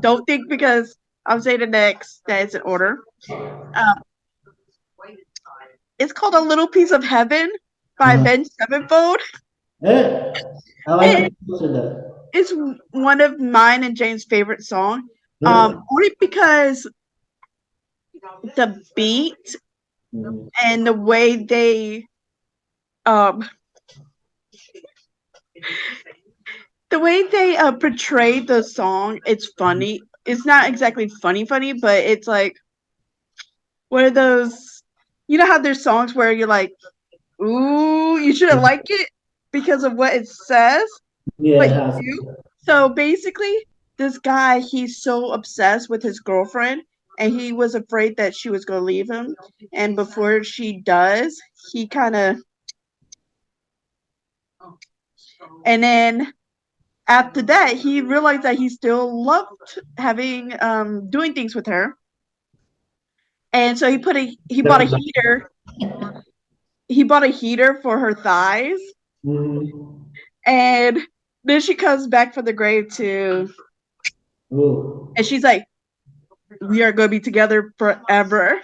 S1: don't think because I'll say the next that it's in order. Um, it's called "A Little Piece of Heaven" by
S2: Uh,
S1: Ben Sevenfold.
S2: yeah, I like
S1: And
S2: the picture of that.
S1: it's one of mine and Jane's favorite song.
S2: Yeah.
S1: Only because the beat
S2: Mhm.
S1: and the way they um portray the song, it's funny. It's not exactly funny, but it's like one of those, you know how there's songs where you're like, ooh, you shouldn't like it because of what it says,
S2: Yeah,
S1: but
S2: it
S1: you
S2: has.
S1: do. So basically, this guy, he's so obsessed with his girlfriend, and he was afraid that she was going to leave him. And before she does, he kind of, and then after that, he realized that he still loved having doing things with her. And so he bought a heater. He bought a heater for her thighs,
S2: Mhm.
S1: and then she comes back from the grave
S2: Ooh.
S1: and she's like, "We are going to be together forever."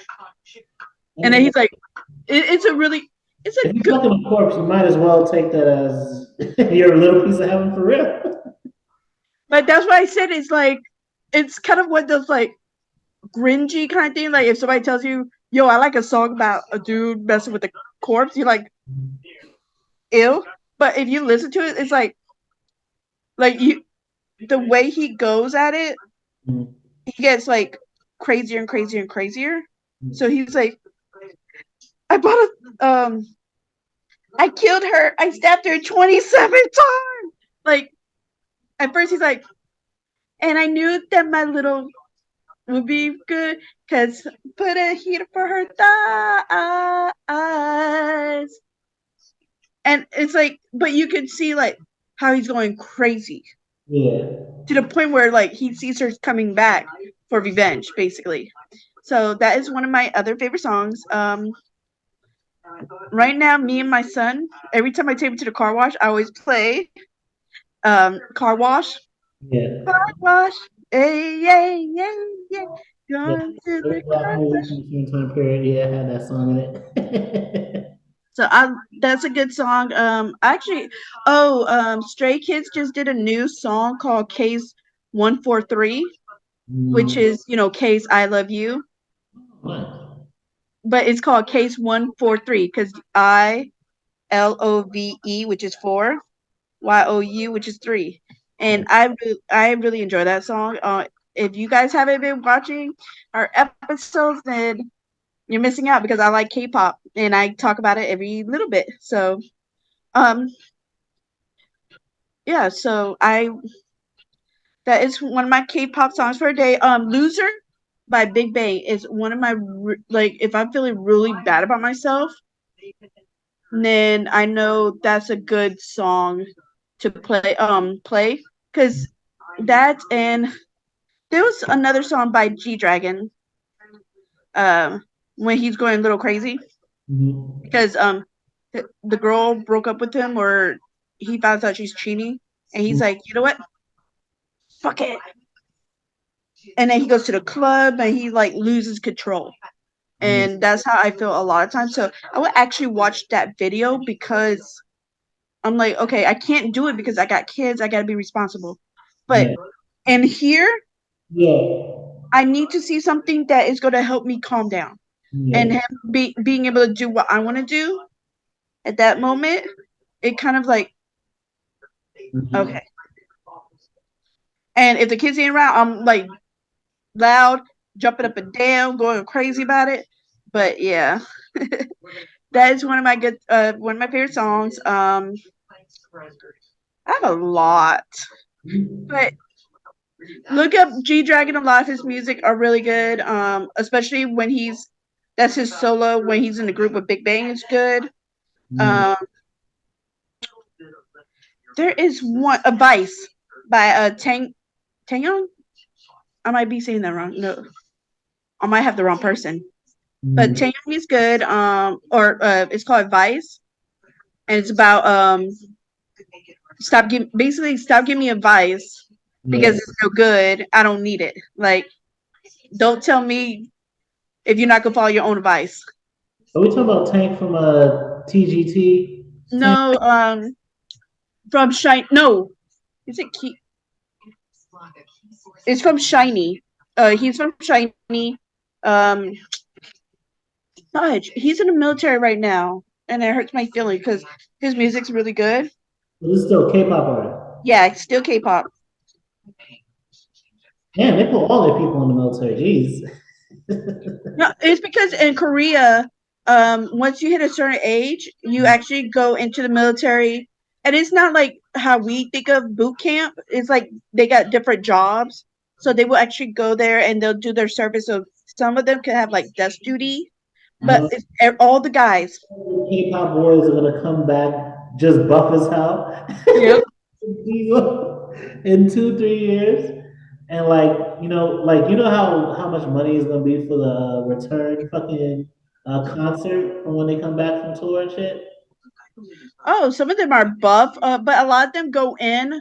S1: And then
S2: And
S1: he's like, "It's a really, it's a
S2: if you're
S1: good."
S2: fucking a corpse, you might as well take that as you're a little piece of heaven for real.
S1: But that's why I said it's like, it's kind of one of those like gringy kind of thing. Like if somebody tells you, "Yo, I like a song about a dude messing with a corpse," you're like, "Ew." But if you listen to it, it's like you, the way he goes at it,
S2: Mhm.
S1: he gets like crazier and crazier and crazier. So he's like, I bought I killed her. I stabbed her 27 times. Like at first he's like, and I knew that my little would be good because put a heater for her thighs. And it's like, but you can see like how he's going crazy
S2: Yeah.
S1: to the point where like he sees her coming back for revenge, basically. So that is one of my other favorite songs. Right now, me and my son, every time I take him to the car wash, I always play car wash,
S2: Yeah.
S1: car wash, hey, yeah, yeah, yeah,
S2: Yeah.
S1: going to
S2: Every
S1: the
S2: black
S1: car
S2: movie
S1: wash.
S2: from the same time period, yeah, had that song in it.
S1: So that's a good song. Actually, Stray Kids just did a new song called Case 143, which
S2: Mm,
S1: is Case I Love You,
S2: nice.
S1: but it's called Case 143 because ILOVE, which is 4, YOU, which is 3, and I really enjoy that song. If you guys haven't been watching our episodes, then you're missing out because I like K-pop and I talk about it every little bit. So um yeah, so I that is one of my K-pop songs for a day. Loser by Big Bang is one of my like if I'm feeling really bad about myself, then I know that's a good song to play because that, and there was another song by G Dragon when he's going a little crazy
S2: Mhm.
S1: because the girl broke up with him or he finds out she's cheating and he's like, you know what, fuck it, and then he goes to the club and he like loses control.
S2: Mhm.
S1: And that's how I feel a lot of times. So I would actually watch that video because I'm like, okay, I can't do it because I got kids. I got to be responsible. But and here,
S2: yeah,
S1: I need to see something that is going to help me calm down. And him being able to do what I want to do at that moment, it kind of like, okay. And if the kids ain't around, I'm like loud, jumping up and down, going crazy about it. But yeah, that is one of my favorite songs. I have a lot, but look up G Dragon. A lot of his music are really good. Especially when that's his solo. When he's in the group with Big Bang, is good. There is a Vice by Tangyong. I might be saying that wrong. No, I might have the wrong person. But Tangyong is good. It's called Vice, and it's about stop giving me advice because it's no good. I don't need it. Like, don't tell me if you're not gonna follow your own advice.
S2: Are we talking about Tank from TGT?
S1: No, from Shine. No, is it Key? It's from Shiny. He's from Shiny. Fudge. He's in the military right now, and it hurts my feelings because his music's really good.
S2: This is still K-pop artist.
S1: Yeah, it's still K-pop.
S2: Man, they put all their people in the military. Jeez.
S1: No, it's because in Korea, once you hit a certain age, you actually go into the military, and it's not like how we think of boot camp. It's like they got different jobs, so they will actually go there and they'll do their service. So some of them can have like desk duty, but it's all the guys.
S2: K-pop boys are gonna come back just buff as hell.
S1: Yep.
S2: In 2-3 years. And like, you know how much money is gonna be for the return fucking concert from when they come back from tour and shit?
S1: Oh, some of them are buff, but a lot of them go in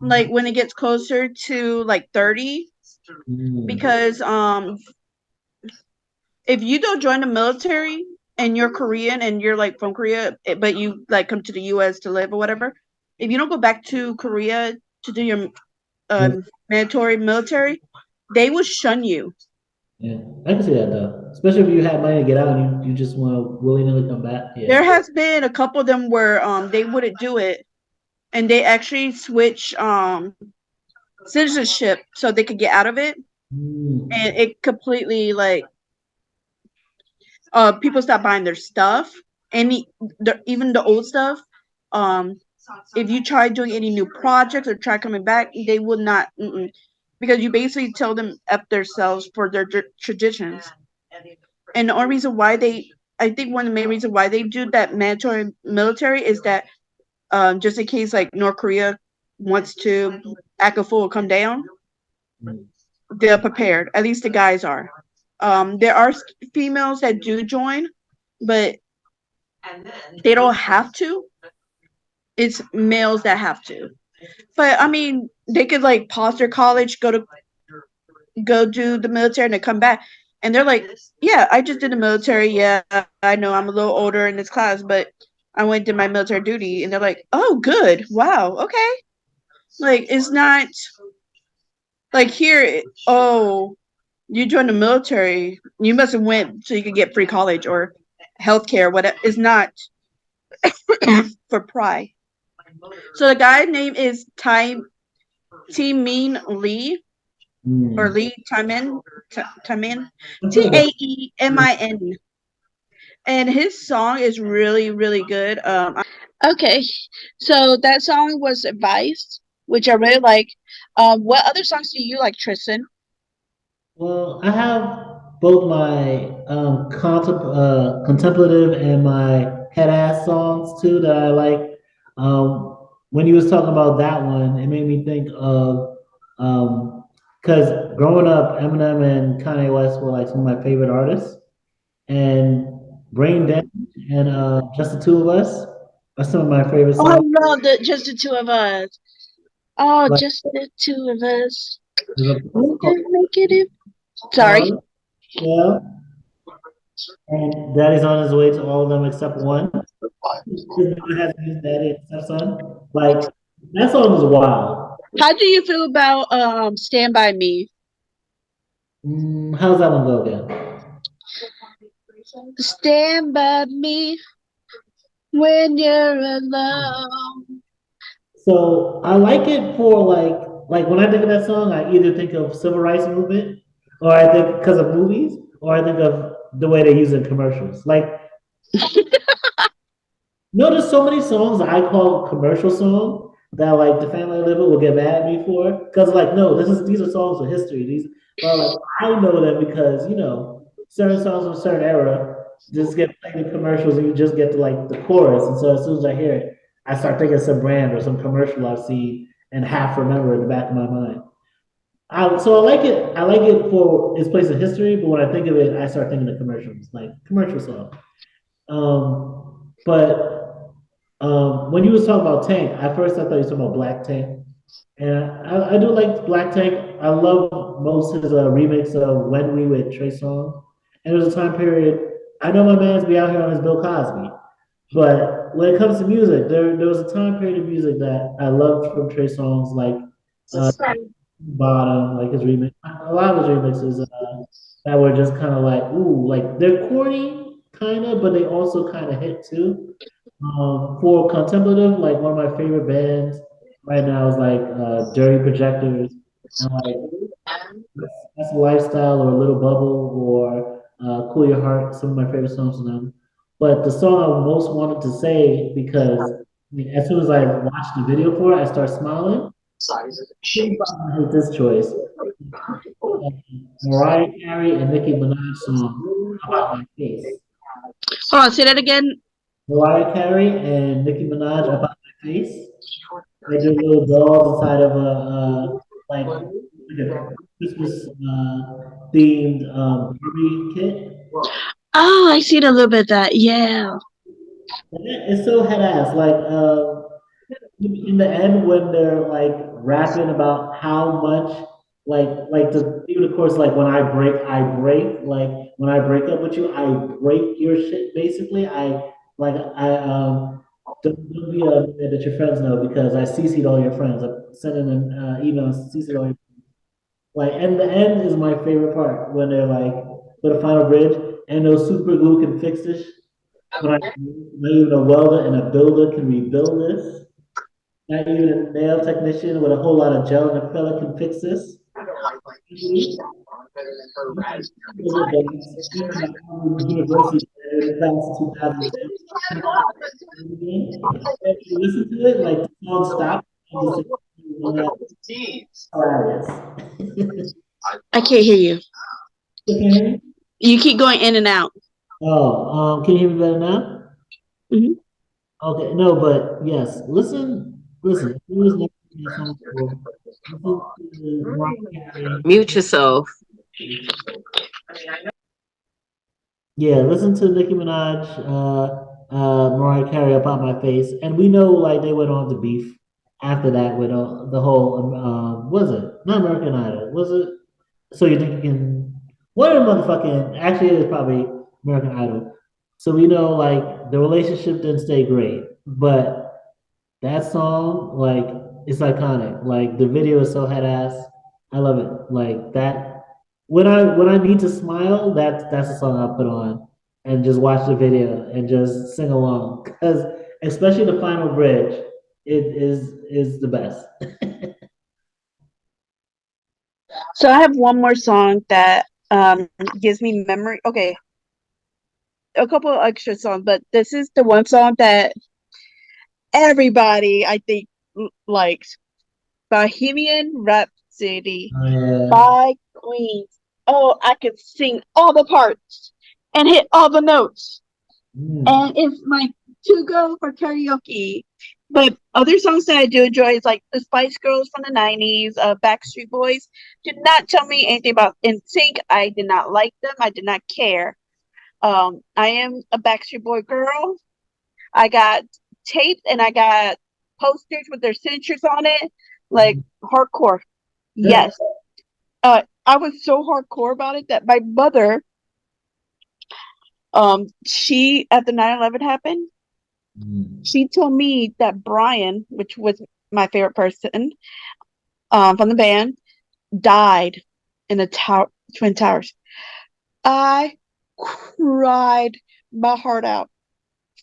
S1: like when it gets closer to like 30, because if you don't join the military and you're Korean and you're like from Korea, but you like come to the U.S. to live or whatever, if you don't go back to Korea to do your mandatory military, they will shun you.
S2: Yeah, I can see that though. Especially if you have money to get out and you just want to willy-nilly come back. Yeah.
S1: There has been a couple of them where they wouldn't do it, and they actually switch citizenship so they could get out of it, and it completely like people stop buying their stuff, even the old stuff. If you try doing any new projects or try coming back, they will not, because you basically tell them F themselves for their traditions. And the only reason why I think one of the main reasons why they do that mandatory military is that just in case like North Korea wants to act a fool or come down, they're prepared. At least the guys are. There are females that do join, but they don't have to. It's males that have to. But I mean, they could like pause their college, go do the military, and then come back. And they're like, yeah, I just did the military. Yeah, I know I'm a little older in this class, but I went to my military duty. And they're like, oh, good. Wow. Okay. Like, it's not like here. Oh, you joined the military. You must have went so you could get free college or healthcare. Whatever. It's not for pride. So the guy's name is Taemin Lee. Or Lee Taemin, Taemin, and his song is really, really good. Okay, so that song was Advice, which I really like. What other songs do you like, Tristan?
S2: Well, I have both my contemplative and my head ass songs too that I like. When you was talking about that one, it made me think of because growing up, Eminem and Kanye West were like some of my favorite artists, and Brain Damage and Just the Two of Us are some of my favorite songs.
S1: Oh, I love Just the Two of Us. Oh, like, just the two of us. Sorry.
S2: Yeah. And Daddy's on his way to all of them except one. His mother hasn't used Daddy except son. Like, that song is wild.
S1: How do you feel about Stand By Me?
S2: How's that one go again?
S1: Stand by me when you're alone.
S2: So I like it for like when I think of that song, I either think of civil rights movement, or I think because of movies, or I think of the way they use it in commercials. Like, notice so many songs that I call commercial songs that like the family I live with will get mad at me for, because like no, these are songs with history. These, but like I know them because certain songs from a certain era just get played in commercials and you just get to like the chorus, and so as soon as I hear it, I start thinking of some brand or some commercial I've seen and half remember in the back of my mind. So I like it. I like it for its place in history, but when I think of it, I start thinking of commercials, like commercial song. But when you was talking about Tank, at first I thought you were talking about Black Tank, and I do like Black Tank. I love most his remix of "When We" with Trey Songz. And there was a time period. I know my man's be out here on his Bill Cosby, but when it comes to music, there was a time period of music that I loved from Trey Songz, like uh, Bottom, like his remix. A lot of his remixes that were just kind of like, ooh, like they're corny, kind of, but they also kind of hit too. For contemplative, like one of my favorite bands right now is like Dirty Projectors, and like that's a Lifestyle or Little Bubble or Cool Your Heart. Some of my favorite songs from them. But the song I most wanted to say because as soon as I watched the video for it, I start smiling. I hate this choice. Mariah Carey and Nicki Minaj song about my face.
S1: Hold on, say that again.
S2: Mariah Carey and Nicki Minaj about my face. They do little dolls inside of a like a Christmas themed Barbie kit.
S1: Oh, I seen a little bit of that. Yeah.
S2: It's so head ass. Like in the end, when they're like rapping about how much like the even of course like when I break like when I break up with you, I break your shit. Basically, I don't be a man that your friends know because I CC'd all your friends. I'm sending an email and CC'd all your like, and the end is my favorite part when they're like, for the final bridge, and no super glue can fix this. When not even a welder and a builder can rebuild this. Not even a nail technician with a whole lot of gel in the fella can fix this. University class 2010. If you listen to it, like the song stops and just hilarious.
S1: I can't hear you.
S2: Okay.
S1: You keep going in and out.
S2: Oh, can you hear me better now?
S1: Mhm.
S2: Okay, no, but yes, listen. If you was never in that song before, listen to Mariah Carey.
S3: Mute yourself.
S2: Yeah, listen to Nicki Minaj, Mariah Carey about my face, and we know like they went on to beef after that with the whole was it not American Idol? Was it? So you think you can? What a motherfucking actually it is probably American Idol. So we know like the relationship didn't stay great, but that song, like, it's iconic. Like the video is so head ass. I love it. Like that. When I need to smile, that's the song I put on and just watch the video and just sing along. Because especially the final bridge, it is the best.
S1: So I have one more song that gives me memory. Okay, a couple of extra songs, but this is the one song that everybody I think likes. Bohemian Rhapsody
S2: Yeah.
S1: by Queen. Oh, I could sing all the parts and hit all the notes.
S2: Mm.
S1: And it's my to go for karaoke. But other songs that I do enjoy is like the Spice Girls from the 90s, Backstreet Boys. Did not tell me anything about NSYNC. I did not like them. I did not care. I am a Backstreet Boy girl. I got tapes and I got posters with their signatures on it, like hardcore. Yes. I was so hardcore about it that my mother, she after 9/11 happened,
S2: Mm.
S1: she told me that Brian, which was my favorite person, from the band died in the Twin Towers. I cried my heart out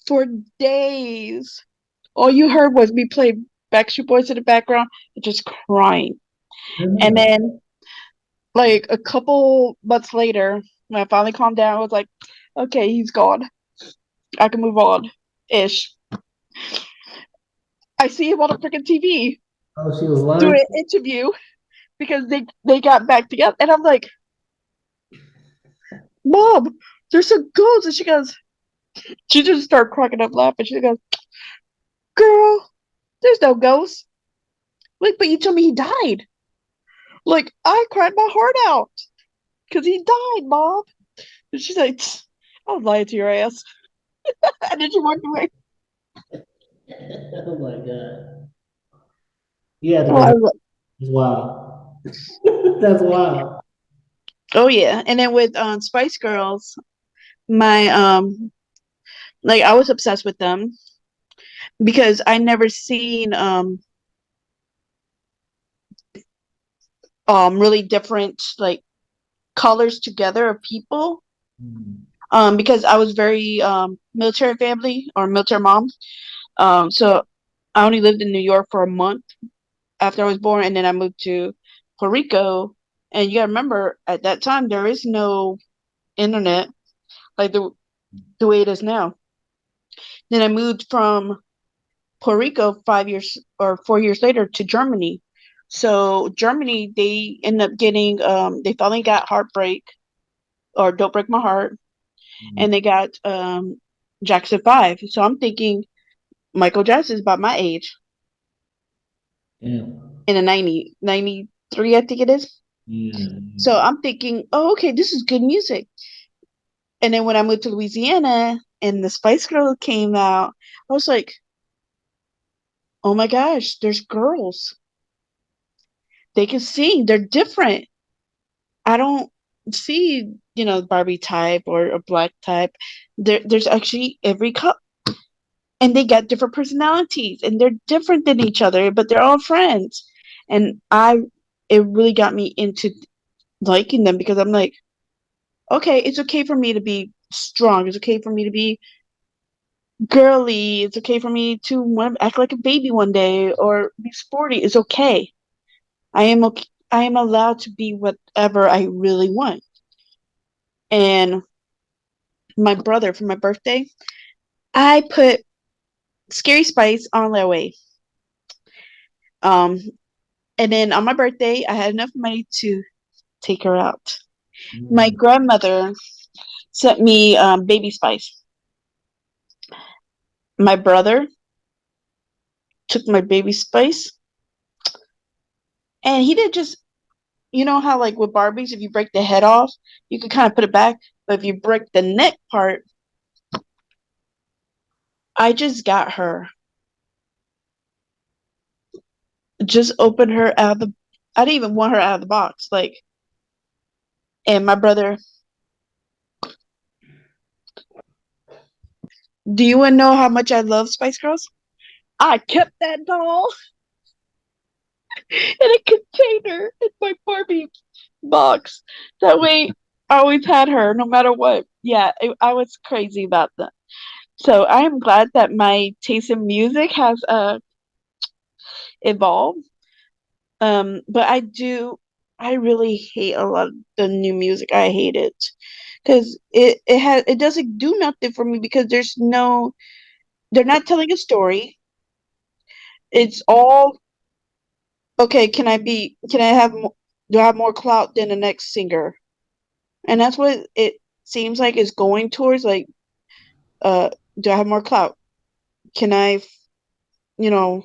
S1: for days. All you heard was me play Backstreet Boys in the background and just crying. And then, like, a couple months later, when I finally calmed down, I was like, okay, he's gone. I can move on. Ish. I see him on a freaking TV
S2: Oh, she was lying.
S1: doing an interview because they got back together. And I'm like, Mom, there's some ghosts. And she just started cracking up laughing. She goes, girl, there's no ghosts. Like, but you told me he died. Like, I cried my heart out because he died, Mom. And she's like, I was lying to your ass. And then she walked away.
S2: Oh my god. Yeah,
S1: Oh,
S2: that's wild. That's wild.
S1: oh yeah. And then with Spice Girls, my like I was obsessed with them because I never seen really different like colors together of people. Because I was very military family or military mom. So I only lived in New York for a month after I was born, and then I moved to Puerto Rico. And you gotta remember, at that time there is no internet like the way it is now. Then I moved from Puerto Rico 5 years or 4 years later to Germany. So Germany, they ended up getting they finally got Heartbreak or Don't Break My Heart, and they got Jackson 5. So I'm thinking Michael Jackson is about my age.
S2: Yeah.
S1: In the 93, I think it is.
S2: Yeah.
S1: So I'm thinking, oh, okay, this is good music. And then when I moved to Louisiana and the Spice Girls came out, I was like, oh my gosh, there's girls. They can sing. They're different. I don't see, Barbie type or a black type. There's actually every color. And they got different personalities and they're different than each other, but they're all friends. And it really got me into liking them because I'm like, okay, it's okay for me to be strong. It's okay for me to be girly. It's okay for me to want to act like a baby one day or be sporty. It's okay. I am okay. I am allowed to be whatever I really want. And my brother, for my birthday, I put Scary Spice on their way. And then on my birthday, I had enough money to take her out. My grandmother sent me Baby Spice. My brother took my Baby Spice, and he did just, you know how like with Barbies, if you break the head off, you can kind of put it back, but if you break the neck part, I just got her. Just opened her out of the. I didn't even want her out of the box, like. And my brother. Do you want to know how much I love Spice Girls? I kept that doll in a container in my Barbie box. That way, I always had her, no matter what. Yeah, I was crazy about that. So I am glad that my taste in music has evolved. But I really hate a lot of the new music. I hate it because it doesn't do nothing for me because they're not telling a story. It's all okay. Do I have more clout than the next singer? And that's what it seems like is going towards. Like, do I have more clout? Can I, you know,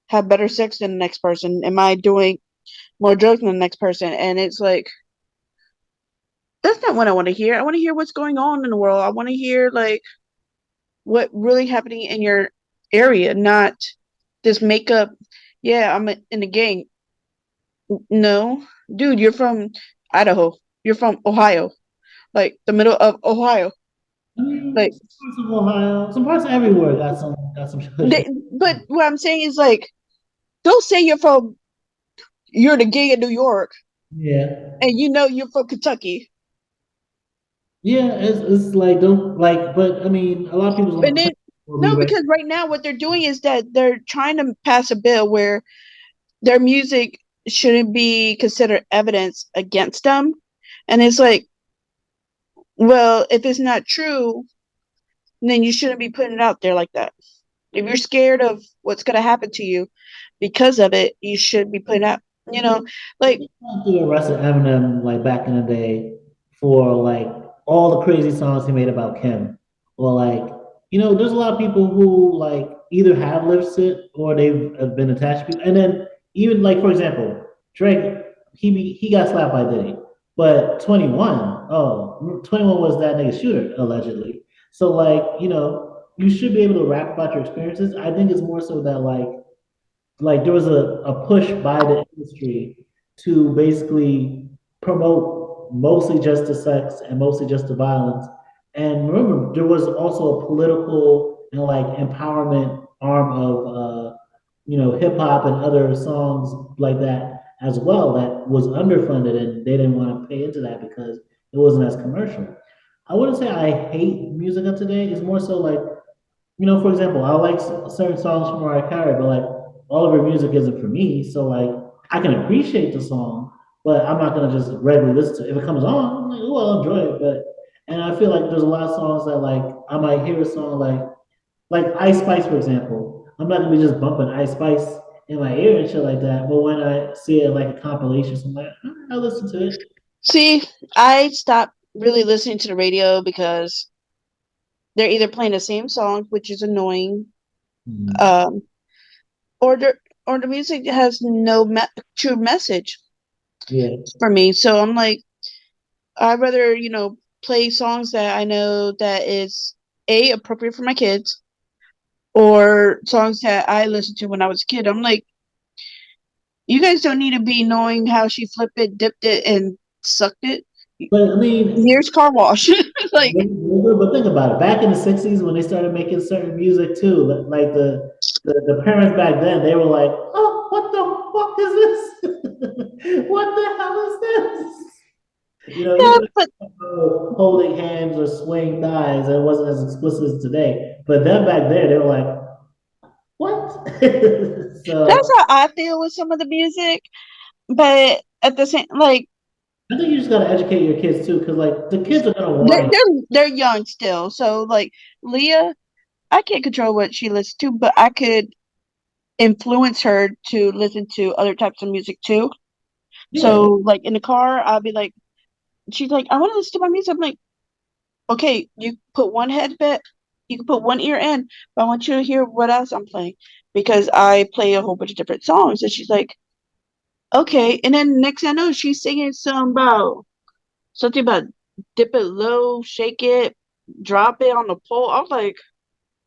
S1: have better sex than the next person? Am I doing more drugs than the next person? And it's like, that's not what I want to hear. I want to hear what's going on in the world. I want to hear like what really happening in your area, not this makeup. Yeah, in the gang. No, dude, you're from Idaho. You're from Ohio, like the middle of Ohio.
S2: I mean,
S1: Like,
S2: some parts of Ohio, some parts everywhere got some.
S1: but what I'm saying is like, don't say you're from you're the king of New York,
S2: Yeah.
S1: and you know you're from Kentucky.
S2: Yeah, it's like don't like, but I mean, a lot of people's
S1: And
S2: gonna
S1: then no, because right now what they're doing is that they're trying to pass a bill where their music shouldn't be considered evidence against them. And it's like, well, if it's not true, then you shouldn't be putting it out there like that. If you're scared of what's going to happen to you because of it, you should be putting out, like,
S2: they arrested Eminem like back in the day for like all the crazy songs he made about Kim, or like there's a lot of people who like either have lived it or they've been attached to people, and then even like for example, Drake, he got slapped by Diddy, but 21, 21 was that nigga shooter allegedly. So like you should be able to rap about your experiences. I think it's more so that like there was a push by the industry to basically promote mostly just the sex and mostly just the violence. And remember, there was also a political and like empowerment arm of hip hop and other songs like that as well that was underfunded and they didn't want to pay into that because it wasn't as commercial. I wouldn't say I hate music of today. It's more so like for example, I like certain songs from Mariah Carey, but like all of her music isn't for me. So like I can appreciate the song, but I'm not gonna just regularly listen to it. If it comes on, I'm like, oh, I'll enjoy it. But and I feel like there's a lot of songs that like I might hear a song like Ice Spice, for example. I'm not gonna be just bumping Ice Spice in my ear and shit like that. But when I see it like a compilation, so I'm like, I'll listen to it.
S1: see, I stopped really listening to the radio because they're either playing the same song, which is annoying,
S2: Mm-hmm.
S1: um, or the music has no true message
S2: Yeah.
S1: for me. So I'm like, I'd rather play songs that I know that is appropriate for my kids, or songs that I listened to when I was a kid. I'm like, you guys don't need to be knowing how she flipped it, dipped it, and sucked it.
S2: But I mean,
S1: Here's car wash. Like,
S2: but think about it. Back in the '60s, when they started making certain music too, like the parents back then, they were like, "Oh, what the fuck is this? What the hell is this?"
S1: yeah,
S2: Even
S1: but
S2: holding hands or swaying thighs, it wasn't as explicit as today. But then back there, they were like, "What?"
S1: that's
S2: So
S1: how I feel with some of the music. But at the same, like,
S2: I think you just gotta educate your kids too, because like the kids are gonna
S1: they're
S2: want it.
S1: they're young still. So like Leah, I can't control what she listens to, but I could influence her to listen to other types of music too.
S2: Yeah.
S1: So like in the car, I'll be like, she's like, I want to listen to my music. I'm like, okay, you put one headband, you can put one ear in, but I want you to hear what else I'm playing because I play a whole bunch of different songs. And she's like, okay. And then next thing I know, she's singing something about dip it low, shake it, drop it on the pole. I was like,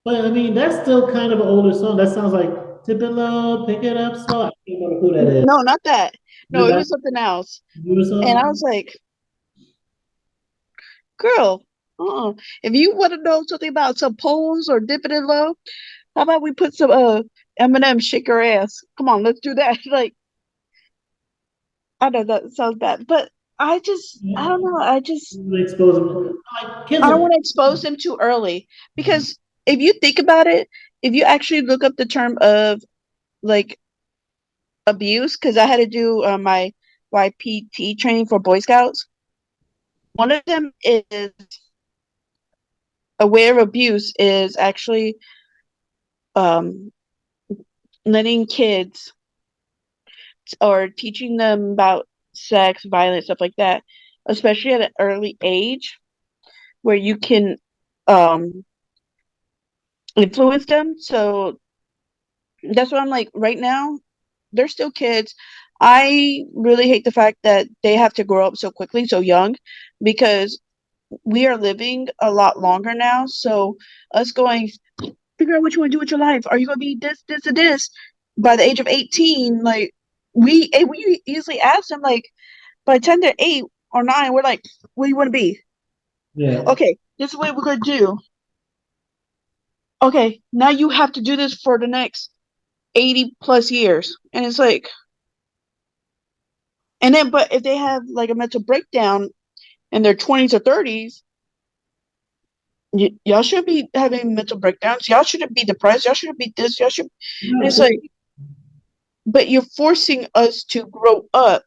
S2: But I mean, that's still kind of an older song. That sounds like tip it low, pick it up slow. I can't remember who that is.
S1: no, not that.
S2: Is
S1: No, it
S2: that
S1: was something else.
S2: newer
S1: And I
S2: song?
S1: was like, girl, if you want to know something about some poems or dipping it low, how about we put some Eminem shake her ass? Come on, let's do that. Like, I know that sounds bad, but I
S2: Yeah.
S1: don't know.
S2: Expose them. Like kids
S1: I don't
S2: are.
S1: want to expose them too early because if you think about it, if you actually look up the term of like abuse, because I had to do my YPT training for Boy Scouts. One of them is aware of abuse is actually um, letting kids or teaching them about sex, violence, stuff like that, especially at an early age where you can um, influence them. So that's what I'm like right now. They're still kids. I really hate the fact that they have to grow up so quickly, so young, because we are living a lot longer now. So us going, figure out what you want to do with your life. Are you going to be this, this, or this? By the age of 18, like we easily ask them, like by the time they're 8 or 9, we're like, what do you want to be?
S2: Yeah.
S1: Okay, this is what we're going to do. Okay, now you have to do this for the next 80 plus years. And it's like, And then, but if they have like a mental breakdown in their 20s or 30s, y'all should be having mental breakdowns. Y'all shouldn't be depressed. Y'all shouldn't be this. Y'all should. And it's like, but you're forcing us to grow up.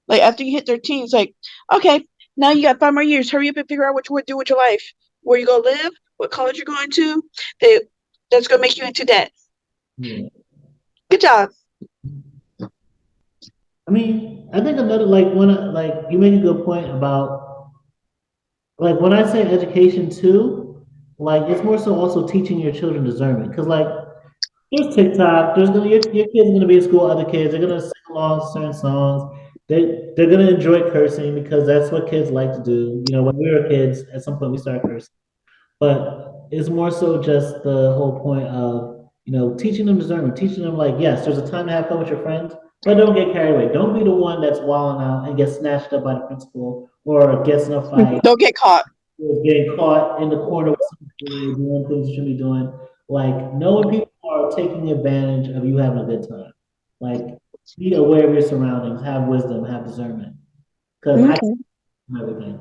S1: Like after you hit 13, it's like, okay, now you got 5 more years. Hurry up and figure out what you want to do with your life. Where you gonna live? What college you're going to? That's gonna make you into debt.
S2: Yeah.
S1: Good job.
S2: I mean, I think another like you make a good point about like when I say education too, like it's more so also teaching your children discernment because like there's TikTok, there's gonna your kids are gonna be in school, other kids are gonna sing along to certain songs. They're gonna enjoy cursing because that's what kids like to do. You know, when we were kids, at some point we started cursing. But it's more so just the whole point of, teaching them discernment, teaching them like, yes, there's a time to have fun with your friends, but don't get carried away. Don't be the one that's wilding out and gets snatched up by the principal or gets in a fight,
S1: Don't get caught.
S2: or getting caught in the corner with somebody doing things you shouldn't be doing. Like, know when people are taking advantage of you having a good time. Like, be aware of your surroundings, have wisdom, have discernment. Because I
S1: Okay.
S2: can everything.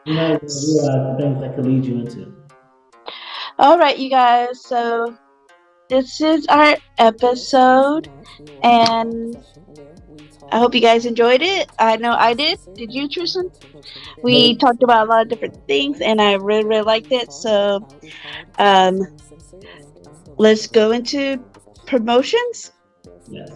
S2: You might realize the things that could lead you into.
S1: All right, you guys. So this is our episode, and I hope you guys enjoyed it. I know I did. Did you, Tristan? We talked about a lot of different things, and I really, really liked it. So, um, let's go into promotions.
S2: Yes.